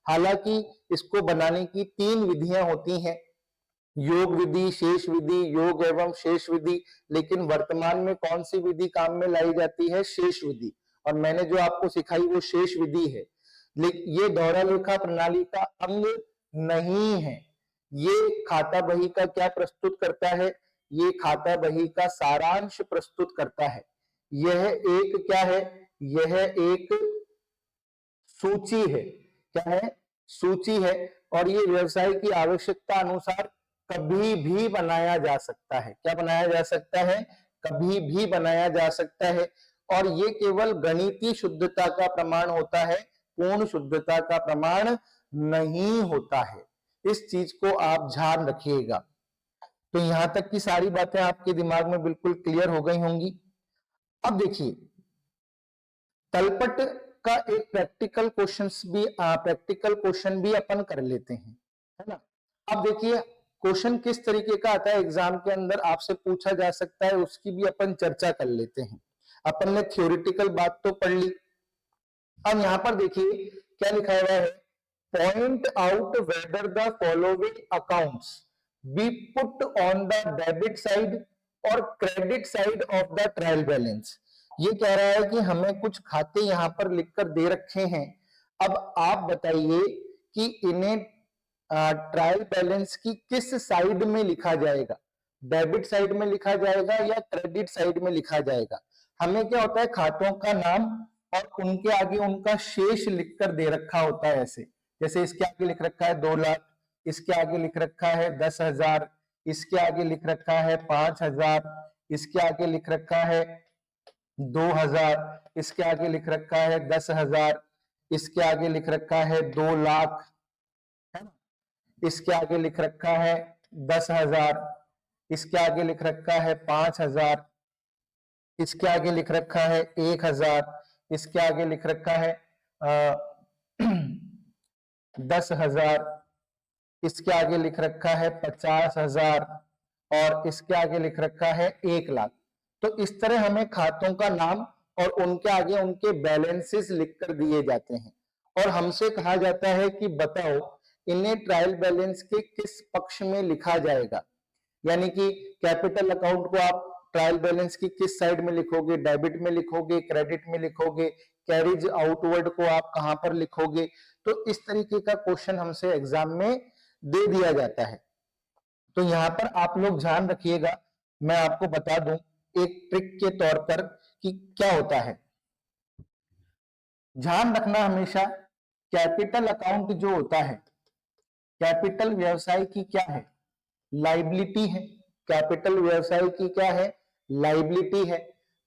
हालांकि इसको बनाने की 3 विधियां होती हैं, योग विधि, शेष विधि, योग एवं शेष विधि। लेकिन वर्तमान में कौन सी विधि काम में लाई जाती है? शेष विधि। और मैंने जो आपको सिखाई वो शेष विधि है। लेकिन ये दोहरा लेखा प्रणाली का अंग नहीं है। ये खाता बही का क्या प्रस्तुत करता है? ये खाता बही का सारांश प्रस्तुत करता है। यह एक क्या है? यह एक सूची है। क्या है? सूची है। और ये व्यवसाय की आवश्यकता अनुसार कभी भी बनाया जा सकता है। क्या बनाया जा सकता है? कभी भी बनाया जा सकता है। और ये केवल गणितीय शुद्धता का प्रमाण होता है, पूर्ण शुद्धता का प्रमाण नहीं होता है। इस चीज को आप ध्यान रखिएगा। तो यहां तक की सारी बातें आपके दिमाग में बिल्कुल क्लियर हो गई होंगी। अब देखिए, तलपट का एक प्रैक्टिकल क्वेश्चन भी अपन कर लेते हैं, है ना। अब देखिए, क्वेश्चन किस तरीके का आता है एग्जाम के अंदर आपसे पूछा जा सकता है, उसकी भी अपन चर्चा कर लेते हैं। अपन ने थ्योरेटिकल बात तो पढ़ ली। अब यहां पर देखिए क्या लिखा हुआ है, point out whether the following accounts be put on the debit side और credit side of the trial balance. ये कह रहा है कि हमें कुछ खाते यहां पर लिखकर दे रखे हैं। अब आप बताइए कि इन्हें ट्रायल बैलेंस की किस साइड में लिखा जाएगा, डेबिट साइड में लिखा जाएगा या क्रेडिट साइड में लिखा जाएगा। हमें क्या होता है, खातों का नाम और उनके आगे उनका शेष लिखकर दे रखा होता है। ऐसे जैसे इसके आगे लिख रखा है 2 लाख, इसके आगे लिख रखा है 10,000, इसके आगे लिख रखा है 5,000, इसके आगे लिख रखा है 2,000, इसके आगे लिख रखा है 10,000, इसके आगे लिख रखा है 2 लाख, है ना। इसके आगे लिख रखा है 10,000, इसके आगे लिख रखा है 5,000, इसके आगे लिख रखा है 1,000, इसके आगे लिख रखा है 10,000, इसके आगे लिख रखा है 50,000 और इसके आगे लिख रखा है 1 लाख। तो इस तरह हमें खातों का नाम और उनके आगे उनके बैलेंसेस लिखकर दिए जाते हैं और हमसे कहा जाता है कि बताओ इन्हें ट्रायल बैलेंस के किस पक्ष में लिखा जाएगा। यानी कि कैपिटल अकाउंट को आप ट्रायल बैलेंस की किस साइड में लिखोगे, डेबिट में लिखोगे, क्रेडिट में लिखोगे, कैरिज आउटवर्ड को आप कहां पर लिखोगे। तो इस तरीके का क्वेश्चन हमसे एग्जाम में दे दिया जाता है। तो यहां पर आप लोग ध्यान रखिएगा, मैं आपको बता दूं एक ट्रिक के तौर पर कि क्या होता है। ध्यान रखना हमेशा, कैपिटल अकाउंट जो होता है, कैपिटल व्यवसाय की क्या है, लाइबिलिटी है। कैपिटल व्यवसाय की क्या है, लाइबिलिटी है।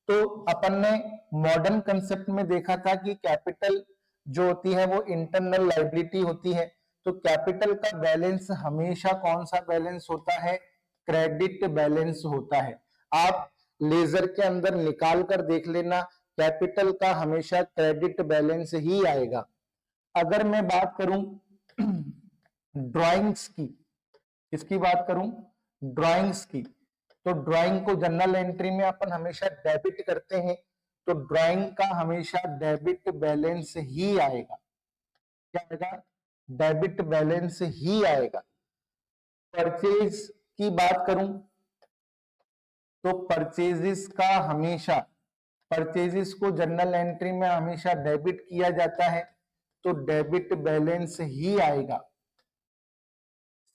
तो अपन ने मॉडर्न कंसेप्ट में देखा था कि कैपिटल जो होती है वो इंटरनल लाइबिलिटी होती है। तो कैपिटल का बैलेंस हमेशा कौन सा बैलेंस होता है, क्रेडिट बैलेंस होता है। आप लेजर के अंदर निकाल कर देख लेना, कैपिटल का हमेशा क्रेडिट बैलेंस ही आएगा। अगर मैं बात करूं ड्राइंग्स की, किसकी बात करूं, ड्राइंग्स की, तो ड्राइंग को जनरल एंट्री में अपन हमेशा डेबिट करते हैं। तो ड्राइंग का हमेशा डेबिट बैलेंस ही आएगा। क्या आएगा, डेबिट बैलेंस ही आएगा। परचेज की बात करूं तो परचेजेस का हमेशा, परचेजेस को जनरल एंट्री में हमेशा डेबिट किया जाता है, तो डेबिट बैलेंस ही आएगा।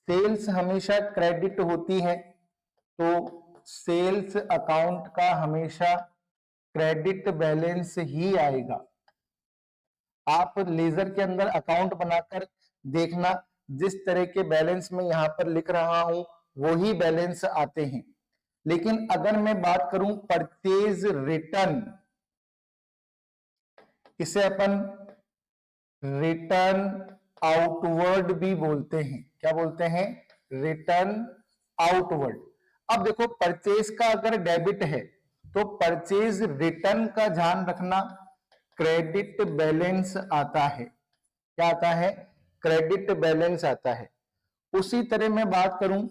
सेल्स हमेशा क्रेडिट होती है, तो सेल्स अकाउंट का हमेशा क्रेडिट बैलेंस ही आएगा। आप लेजर के अंदर अकाउंट बनाकर देखना, जिस तरह के बैलेंस में यहां पर लिख रहा हूं वही बैलेंस आते हैं। लेकिन अगर मैं बात करूं परचेज रिटर्न, इसे अपन रिटर्न आउटवर्ड भी बोलते हैं। क्या बोलते हैं, रिटर्न आउटवर्ड। अब देखो परचेज का अगर डेबिट है तो परचेज रिटर्न का ध्यान रखना, क्रेडिट बैलेंस आता है। क्या आता है, क्रेडिट बैलेंस आता है। उसी तरह मैं बात करूं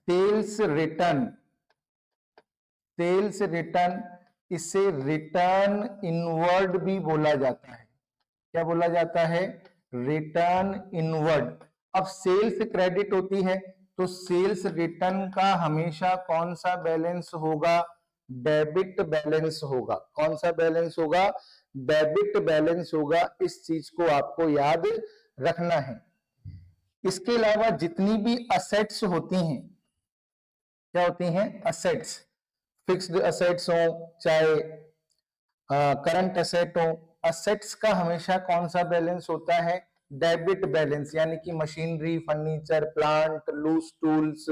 सेल्स रिटर्न, सेल्स रिटर्न, इसे रिटर्न इनवर्ड भी बोला जाता है। क्या बोला जाता है, रिटर्न इनवर्ड। अब सेल्स क्रेडिट होती है तो सेल्स रिटर्न का हमेशा कौन सा बैलेंस होगा, डेबिट बैलेंस होगा। कौन सा बैलेंस होगा, डेबिट बैलेंस होगा। इस चीज को आपको याद रखना है। इसके अलावा जितनी भी असेट्स होती हैं, क्या होती हैं, असेट्स, फिक्स्ड असेट्स हो चाहे करंट असेट हो, असेट्स का हमेशा कौन सा बैलेंस होता है, डेबिट बैलेंस। यानी कि machinery, furniture, plant, loose tools,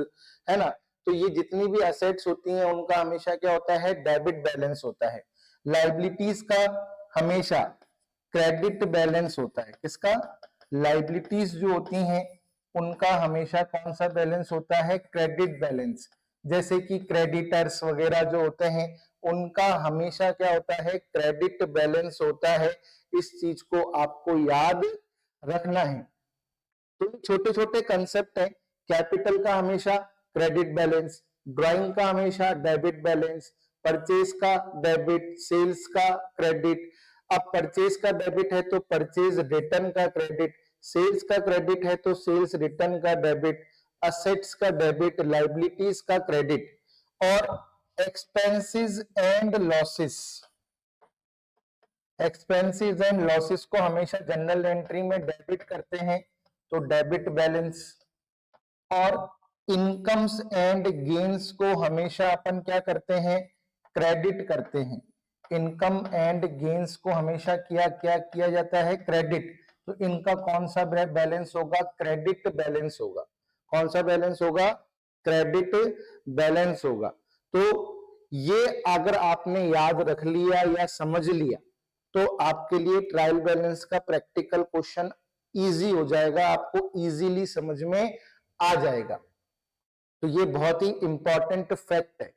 है ना। तो ये जितनी भी असेट्स होती हैं उनका हमेशा क्या होता है, डेबिट बैलेंस होता है। लाइबिलिटीज का हमेशा क्रेडिट बैलेंस होता है। किसका? लाइबिलिटीज जो होती हैं उनका हमेशा कौन सा बैलेंस होता है? Credit balance. जैसे कि क्रेडिटर्स वगैरह जो होते हैं उनका हमेशा क्या होता है? क्रेडिट बैलेंस होता है। इस चीज को आपको याद रखना है। तो छोटे छोटे कंसेप्ट है। कैपिटल का हमेशा क्रेडिट बैलेंस, ड्राइंग का हमेशा डेबिट बैलेंस, परचेज का डेबिट, सेल्स का क्रेडिट। अब परचेज का डेबिट है तो परचेज रिटर्न का क्रेडिट, सेल्स का क्रेडिट है तो सेल्स रिटर्न का डेबिट, असेट्स का डेबिट, लाइबिलिटीज का क्रेडिट। और expenses and losses, expenses and losses को हमेशा जनरल एंट्री में डेबिट करते हैं तो डेबिट बैलेंस। और इनकम्स एंड गेन्स को हमेशा अपन क्या करते हैं? क्रेडिट करते हैं। इनकम एंड गेन्स को हमेशा किया जाता है? क्रेडिट। तो इनका कौन सा बैलेंस होगा? क्रेडिट बैलेंस होगा। कौन सा बैलेंस होगा? क्रेडिट बैलेंस होगा। तो ये अगर आपने याद रख लिया या समझ लिया तो आपके लिए ट्रायल बैलेंस का प्रैक्टिकल क्वेश्चन इजी हो जाएगा, आपको इजीली समझ में आ जाएगा। तो ये बहुत ही इंपॉर्टेंट फैक्ट है।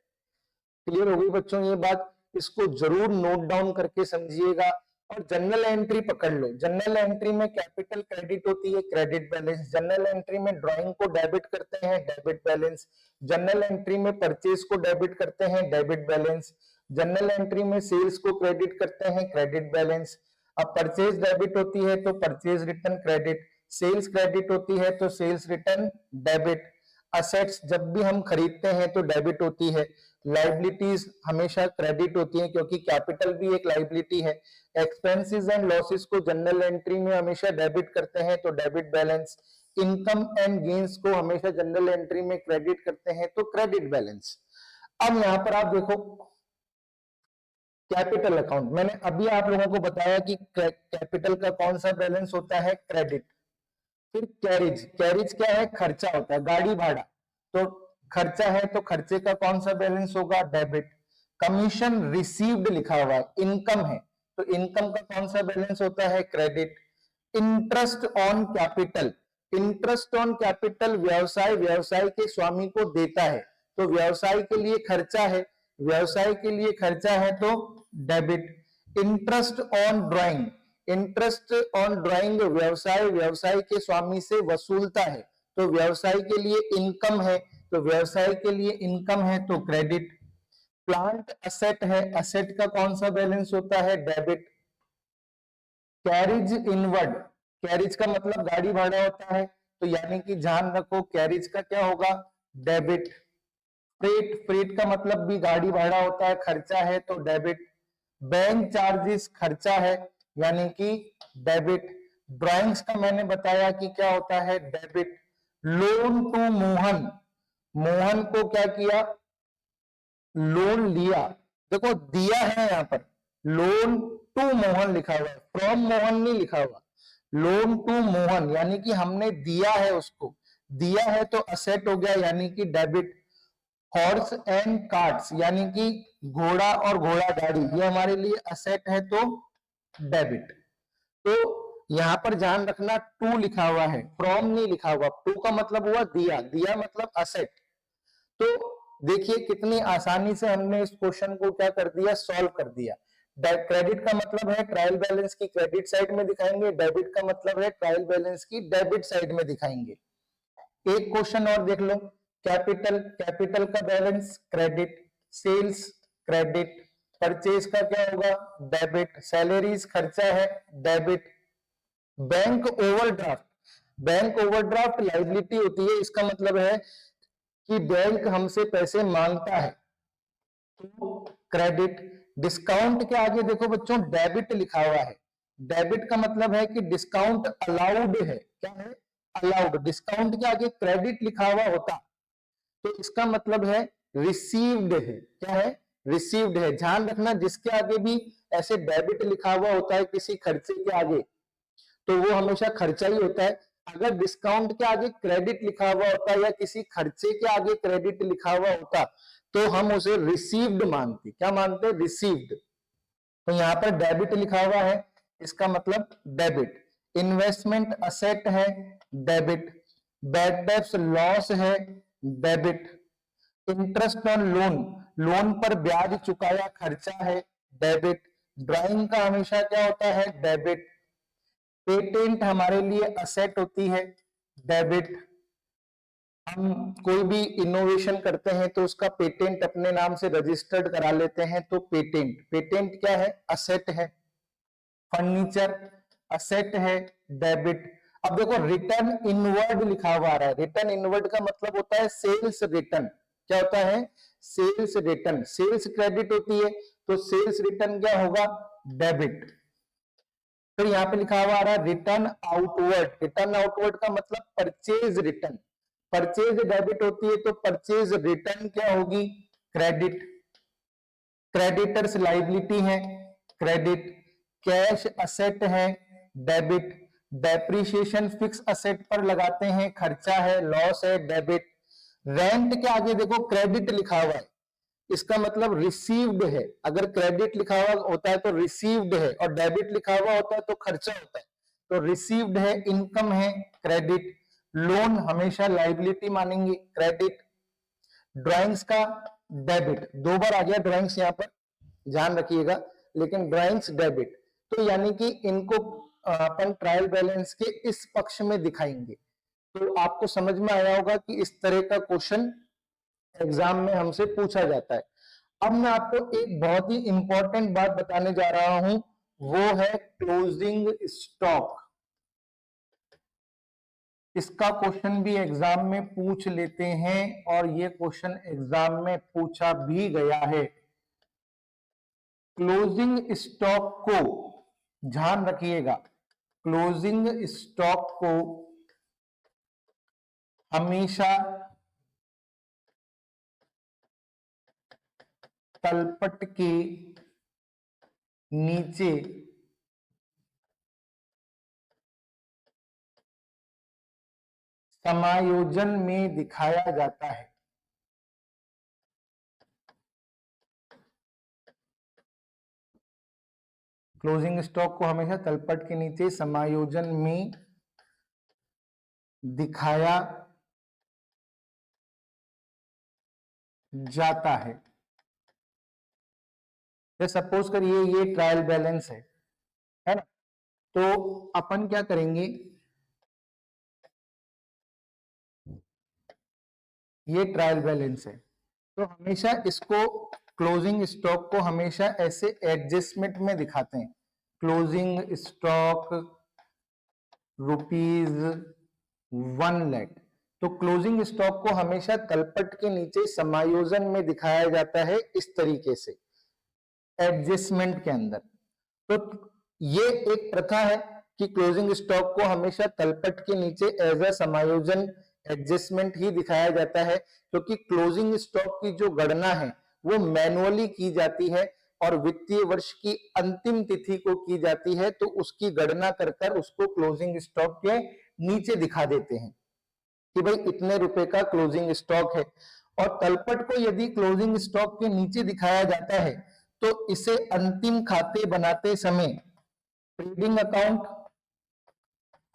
क्लियर हो गई बच्चों ये बात? इसको जरूर नोट डाउन करके समझिएगा। और जनरल एंट्री पकड़ लो। जनरल एंट्री में कैपिटल क्रेडिट होती है, क्रेडिट बैलेंस। जनरल एंट्री में ड्राइंग को डेबिट करते हैं, डेबिट बैलेंस। जनरल एंट्री में परचेज को डेबिट करते हैं, डेबिट बैलेंस। जनरल एंट्री में सेल्स को क्रेडिट करते हैं, क्रेडिट बैलेंस। अब परचेज डेबिट होती है तो purchase return credit, sales credit होती है तो सेल्स रिटर्न डेबिट। असेट्स जब भी हम खरीदते हैं तो डेबिट होती है। लाइबिलिटीज हमेशा क्रेडिट होती है क्योंकि कैपिटल भी एक लाइबिलिटी है। एक्सपेंसेस एंड लॉसेस को जनरल एंट्री में हमेशा डेबिट करते हैं तो debit balance. Income and gains को हमेशा जनरल एंट्री में क्रेडिट करते हैं तो क्रेडिट बैलेंस। अब यहां पर आप देखो कैपिटल अकाउंट, मैंने अभी आप लोगों को बताया कि कैपिटल का कौन सा बैलेंस होता है? क्रेडिट। फिर कैरिज, कैरिज क्या है? खर्चा होता है, गाड़ी भाड़ा। तो खर्चा है तो खर्चे का कौन सा बैलेंस होगा? डेबिट। कमीशन रिसीव्ड लिखा हुआ है, इनकम है तो इनकम का कौन सा बैलेंस होता है? Credit. Interest on capital, interest on capital व्यवसाय व्यवसाय के स्वामी को देता है तो व्यवसाय के लिए खर्चा है, व्यवसाय के लिए खर्चा है तो debit. Interest on drawing, interest on drawing व्यवसाय व्यवसाय के स्वामी से वसूलता है तो व्यवसाय के लिए इनकम है तो व्यवसाय के लिए इनकम है तो क्रेडिट। प्लांट असेट है, असेट का कौन सा बैलेंस होता है? डेबिट। कैरिज इनवर्ड, कैरिज का मतलब गाड़ी भाड़ा होता है तो यानी कि ध्यान रखो कैरिज का क्या होगा? डेबिट। फ्रेट, फ्रेट का मतलब भी गाड़ी भाड़ा होता है, खर्चा है तो डेबिट। बैंक चार्जेस खर्चा है यानी कि डेबिट। ड्राइंग्स का मैंने बताया कि क्या होता है? Debit. Loan to Mohan, Mohan को क्या किया? लोन लिया। देखो दिया है यहां पर, लोन टू मोहन लिखा हुआ है, फ्रॉम मोहन नहीं लिखा हुआ। लोन टू मोहन यानी कि हमने दिया है उसको, दिया है तो असेट हो गया यानी कि डेबिट। हॉर्स एंड कार्ट्स यानी कि घोड़ा और घोड़ा गाड़ी, ये हमारे लिए असेट है तो डेबिट। तो यहां पर ध्यान रखना टू लिखा हुआ है, फ्रॉम नहीं लिखा हुआ। टू का मतलब हुआ दिया, दिया मतलब असेट। तो देखिए कितनी आसानी से हमने इस क्वेश्चन को क्या कर दिया? सॉल्व कर दिया। क्रेडिट का मतलब है ट्रायल बैलेंस की क्रेडिट साइड में दिखाएंगे, डेबिट का मतलब है ट्रायल बैलेंस की डेबिट साइड में दिखाएंगे। एक क्वेश्चन और देख लो। कैपिटल, कैपिटल का balance credit, sales credit, purchase का क्या होगा? डेबिट। सैलरीज खर्चा है, debit. Bank overdraft, bank overdraft liability होती है, इसका मतलब है कि बैंक हमसे पैसे मांगता है तो क्रेडिट। डिस्काउंट के आगे देखो बच्चों डेबिट लिखा हुआ है, डेबिट का मतलब है कि डिस्काउंट अलाउड है। क्या है? अलाउड। डिस्काउंट के आगे क्रेडिट लिखा हुआ होता तो इसका मतलब है रिसीव्ड है। क्या है? रिसीव्ड है। ध्यान रखना जिसके आगे भी ऐसे डेबिट लिखा हुआ होता है किसी खर्चे के आगे तो वो हमेशा खर्चा ही होता है। अगर डिस्काउंट के आगे क्रेडिट लिखा हुआ होता या किसी खर्चे के आगे क्रेडिट लिखा हुआ होता तो हम उसे रिसीव्ड मानते। क्या मानते? रिसीव्ड। तो यहां पर डेबिट लिखा हुआ है, इसका मतलब डेबिट। इन्वेस्टमेंट असेट है, डेबिट। बैड डेब्ट्स लॉस है, debit. Interest on loan, loan पर ब्याज चुकाया खर्चा है, डेबिट। ड्राइंग का हमेशा क्या होता है, डेबिट। पेटेंट हमारे लिए असेट होती है, डेबिट। हम कोई भी इनोवेशन करते हैं तो उसका पेटेंट अपने नाम से रजिस्टर्ड करा लेते हैं, तो पेटेंट, पेटेंट क्या है, असेट है। फर्नीचर असेट है, डेबिट। अब देखो रिटर्न इनवर्ड लिखा हुआ आ रहा है, रिटर्न इनवर्ड का मतलब होता है सेल्स रिटर्न। क्या होता है, सेल्स रिटर्न। सेल्स क्रेडिट होती है, तो सेल्स रिटर्न क्या होगा, डेबिट। फिर यहाँ पे लिखा हुआ आ रहा है रिटर्न आउटवर्ड, रिटर्न आउटवर्ड का मतलब परचेज रिटर्न। परचेज डेबिट होती है, तो परचेज रिटर्न क्या होगी, क्रेडिट। क्रेडिटर्स लाइबिलिटी है, क्रेडिट। कैश असेट है, डेबिट। डेप्रिसिएशन फिक्स असेट पर लगाते हैं, खर्चा है, लॉस है, डेबिट। रेंट के आगे देखो क्रेडिट लिखा हुआ है, इसका मतलब रिसीव्ड है। अगर क्रेडिट लिखा हुआ होता है तो रिसीव्ड है, और डेबिट लिखा हुआ होता है तो खर्चा होता है। तो रिसीव्ड है, इनकम है, क्रेडिट। लोन हमेशा लाइबिलिटी मानेंगे, क्रेडिट। ड्राइंग्स का डेबिट, दो बार आ गया ड्राइंग्स यहां पर, ध्यान रखिएगा, लेकिन ड्राइंग्स डेबिट। तो यानी कि इनको अपन ट्रायल बैलेंस के इस पक्ष में दिखाएंगे। तो आपको समझ में आया होगा कि इस तरह का क्वेश्चन एग्जाम में हमसे पूछा जाता है। अब मैं आपको एक बहुत ही इंपॉर्टेंट बात बताने जा रहा हूं, वो है क्लोजिंग स्टॉक। इसका क्वेश्चन भी एग्जाम में पूछ लेते हैं, और ये क्वेश्चन एग्जाम में पूछा भी गया है। क्लोजिंग स्टॉक को ध्यान रखिएगा, क्लोजिंग स्टॉक को हमेशा तलपट के नीचे समायोजन में दिखाया जाता है। क्लोजिंग स्टॉक को हमेशा तलपट के नीचे समायोजन में दिखाया जाता है। सपोज करिए ये ट्रायल बैलेंस है ना, तो अपन क्या करेंगे, ये ट्रायल बैलेंस है, तो हमेशा इसको क्लोजिंग स्टॉक को हमेशा ऐसे एडजस्टमेंट में दिखाते हैं। क्लोजिंग स्टॉक ₹1,00,000, तो क्लोजिंग स्टॉक को हमेशा तलपट के नीचे समायोजन में दिखाया जाता है, इस तरीके से एडजस्टमेंट के अंदर। तो ये एक प्रथा है कि क्लोजिंग स्टॉक को हमेशा तलपट के नीचे एज अ समायोजन एडजस्टमेंट ही दिखाया जाता है, क्योंकि क्लोजिंग स्टॉक की जो गणना है वो मैनुअली की जाती है, और वित्तीय वर्ष की अंतिम तिथि को की जाती है, तो उसकी गणना कर कर उसको क्लोजिंग स्टॉक के नीचे दिखा देते हैं कि भाई इतने रुपए का क्लोजिंग स्टॉक है। और तलपट को यदि क्लोजिंग स्टॉक के नीचे दिखाया जाता है, तो इसे अंतिम खाते बनाते समय ट्रेडिंग अकाउंट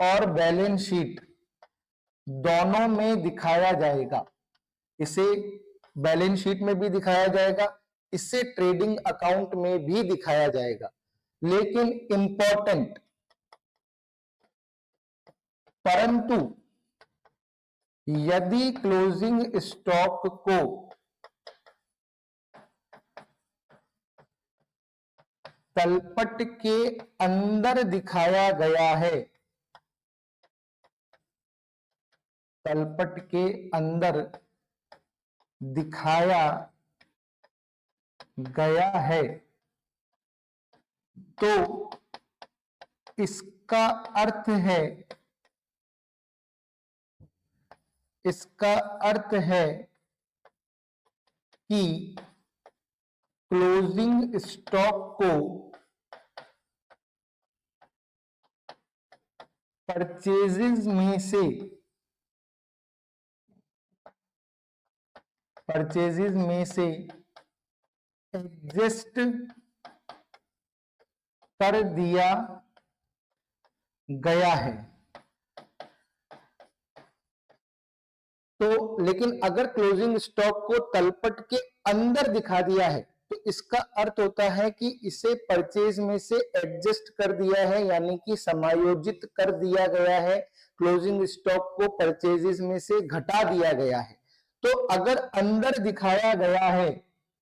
और बैलेंस शीट दोनों में दिखाया जाएगा। इसे बैलेंस शीट में भी दिखाया जाएगा, इसे ट्रेडिंग अकाउंट में भी दिखाया जाएगा। लेकिन इंपॉर्टेंट, परंतु यदि क्लोजिंग स्टॉक को तलपट के अंदर दिखाया गया है, तलपट के अंदर दिखाया गया है, तो इसका अर्थ है, इसका अर्थ है कि क्लोजिंग स्टॉक को परचेजेस में से, परचेजेस में से एडजस्ट कर दिया गया है। तो लेकिन अगर क्लोजिंग स्टॉक को तलपट के अंदर दिखा दिया है तो इसका अर्थ होता है कि इसे परचेज में से एडजस्ट कर दिया है, यानी कि समायोजित कर दिया गया है, क्लोजिंग स्टॉक को परचेजेस में से घटा दिया गया है। तो अगर अंदर दिखाया गया है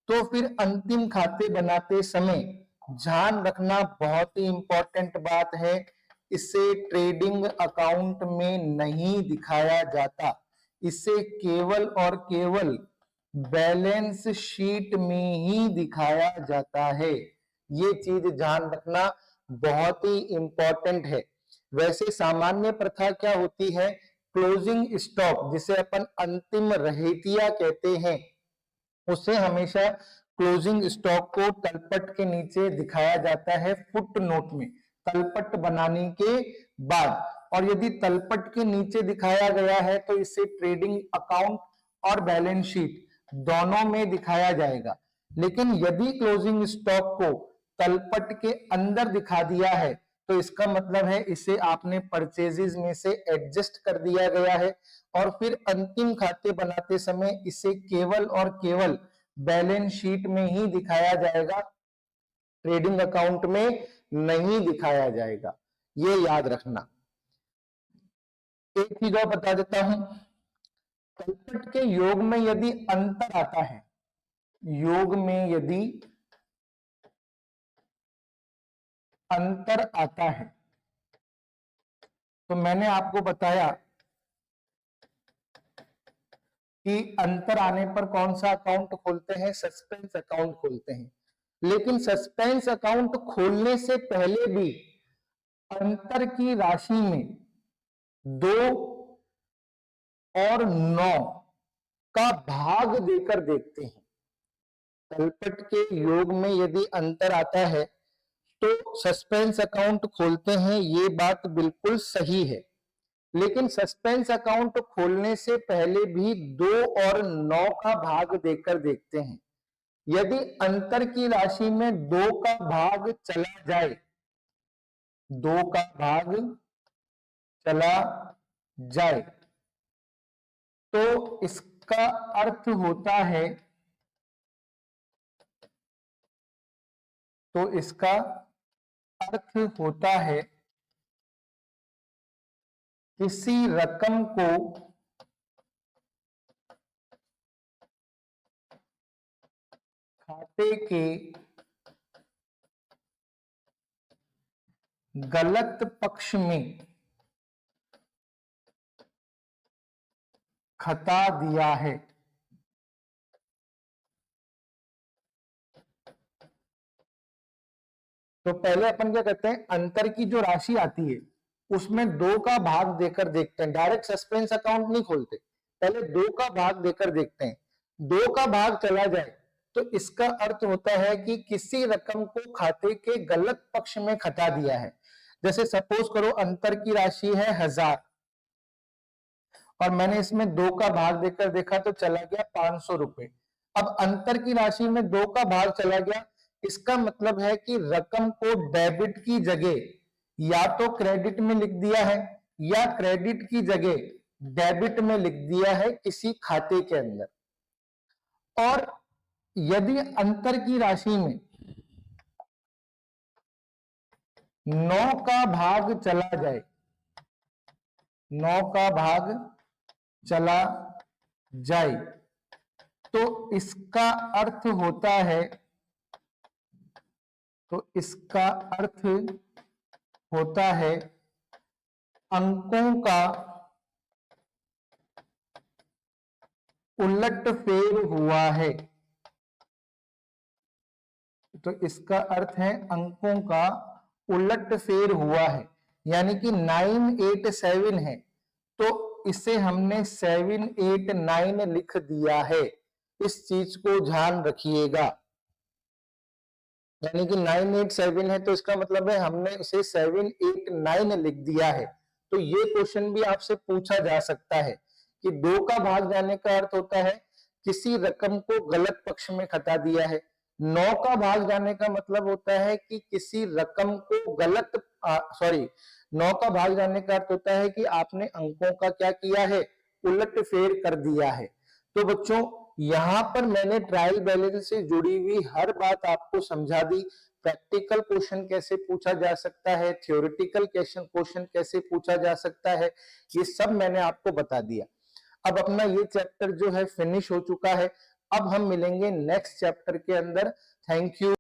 तो फिर अंतिम खाते बनाते समय ध्यान रखना बहुत ही इंपॉर्टेंट बात है, इसे ट्रेडिंग अकाउंट में नहीं दिखाया जाता, इसे केवल और केवल बैलेंस शीट में ही दिखाया जाता है। ये चीज ध्यान रखना बहुत ही इंपॉर्टेंट है। वैसे सामान्य प्रथा क्या होती है, क्लोजिंग स्टॉक जिसे अपन अंतिम रहतिया कहते हैं, उसे हमेशा क्लोजिंग स्टॉक को तलपट के नीचे दिखाया जाता है फुट नोट में, तलपट बनाने के बाद। और यदि तलपट के नीचे दिखाया गया है तो इसे ट्रेडिंग अकाउंट और बैलेंस शीट दोनों में दिखाया जाएगा। लेकिन यदि क्लोजिंग स्टॉक को तलपट के अंदर दिखा दिया है तो इसका मतलब है इसे आपने परचेजेस में से एडजस्ट कर दिया गया है और फिर अंतिम खाते बनाते समय इसे केवल और केवल बैलेंस शीट में ही दिखाया जाएगा, ट्रेडिंग अकाउंट में नहीं दिखाया जाएगा। ये याद रखना। एक चीज और बता देता हूं, तलपट के योग में यदि अंतर आता है, योग में यदि अंतर आता है तो मैंने आपको बताया कि अंतर आने पर कौन सा अकाउंट खोलते हैं, सस्पेंस अकाउंट खोलते हैं। लेकिन सस्पेंस अकाउंट खोलने से पहले भी अंतर की राशि में 2 और 9 का भाग देकर देखते हैं। तलपट के योग में यदि अंतर आता है तो सस्पेंस अकाउंट खोलते हैं, ये बात बिल्कुल सही है। लेकिन सस्पेंस अकाउंट खोलने से पहले भी 2 और 9 का भाग देकर देखते हैं। यदि अंतर की राशि में 2 का भाग चला जाए, 2 का भाग चला जाए तो इसका अर्थ होता है, तो इसका अर्थ होता है किसी रकम को खाते के गलत पक्ष में खता दिया है। तो पहले अपन क्या करते हैं, अंतर की जो राशि आती है उसमें 2 का भाग देकर देखते हैं। डायरेक्ट सस्पेंस अकाउंट नहीं खोलते, पहले 2 का भाग देकर देखते हैं। 2 का भाग चला जाए तो इसका अर्थ होता है कि किसी रकम को खाते के गलत पक्ष में खता दिया है। जैसे सपोज करो अंतर की राशि है 1000 और मैंने इसमें 2 का भाग देकर देखा तो चला गया 500 रुपए। अब अंतर की राशि में 2 का भाग चला गया, इसका मतलब है कि रकम को डेबिट की जगह या तो क्रेडिट में लिख दिया है या क्रेडिट की जगह डेबिट में लिख दिया है किसी खाते के अंदर। और यदि अंतर की राशि में 9 का भाग चला जाए, 9 का भाग चला जाए तो इसका अर्थ होता है, तो इसका अर्थ होता है अंकों का उलटफेर हुआ है। तो इसका अर्थ है अंकों का उलटफेर हुआ है, यानी कि 987 है तो इसे हमने 789 लिख दिया है। इस चीज को ध्यान रखिएगा, यानी कि 987 है तो इसका मतलब है हमने इसे 789 लिख दिया है। तो ये क्वेश्चन भी आपसे पूछा जा सकता है कि 2 का भाग जाने का अर्थ होता है किसी रकम को गलत पक्ष में खता दिया है, 9 का भाग जाने का मतलब होता है कि किसी रकम को गलत, सॉरी, 9 का भाग जाने का अर्थ होता है कि आपने अंकों का क्या किया है, उलट फेर कर दिया है। तो बच्चों यहां पर मैंने ट्रायल बैलेंस से जुड़ी हुई हर बात आपको समझा दी। प्रैक्टिकल क्वेश्चन कैसे पूछा जा सकता है, थ्योरेटिकल क्वेश्चन कैसे पूछा जा सकता है, ये सब मैंने आपको बता दिया। अब अपना ये चैप्टर जो है फिनिश हो चुका है। अब हम मिलेंगे नेक्स्ट चैप्टर के अंदर। Thank you.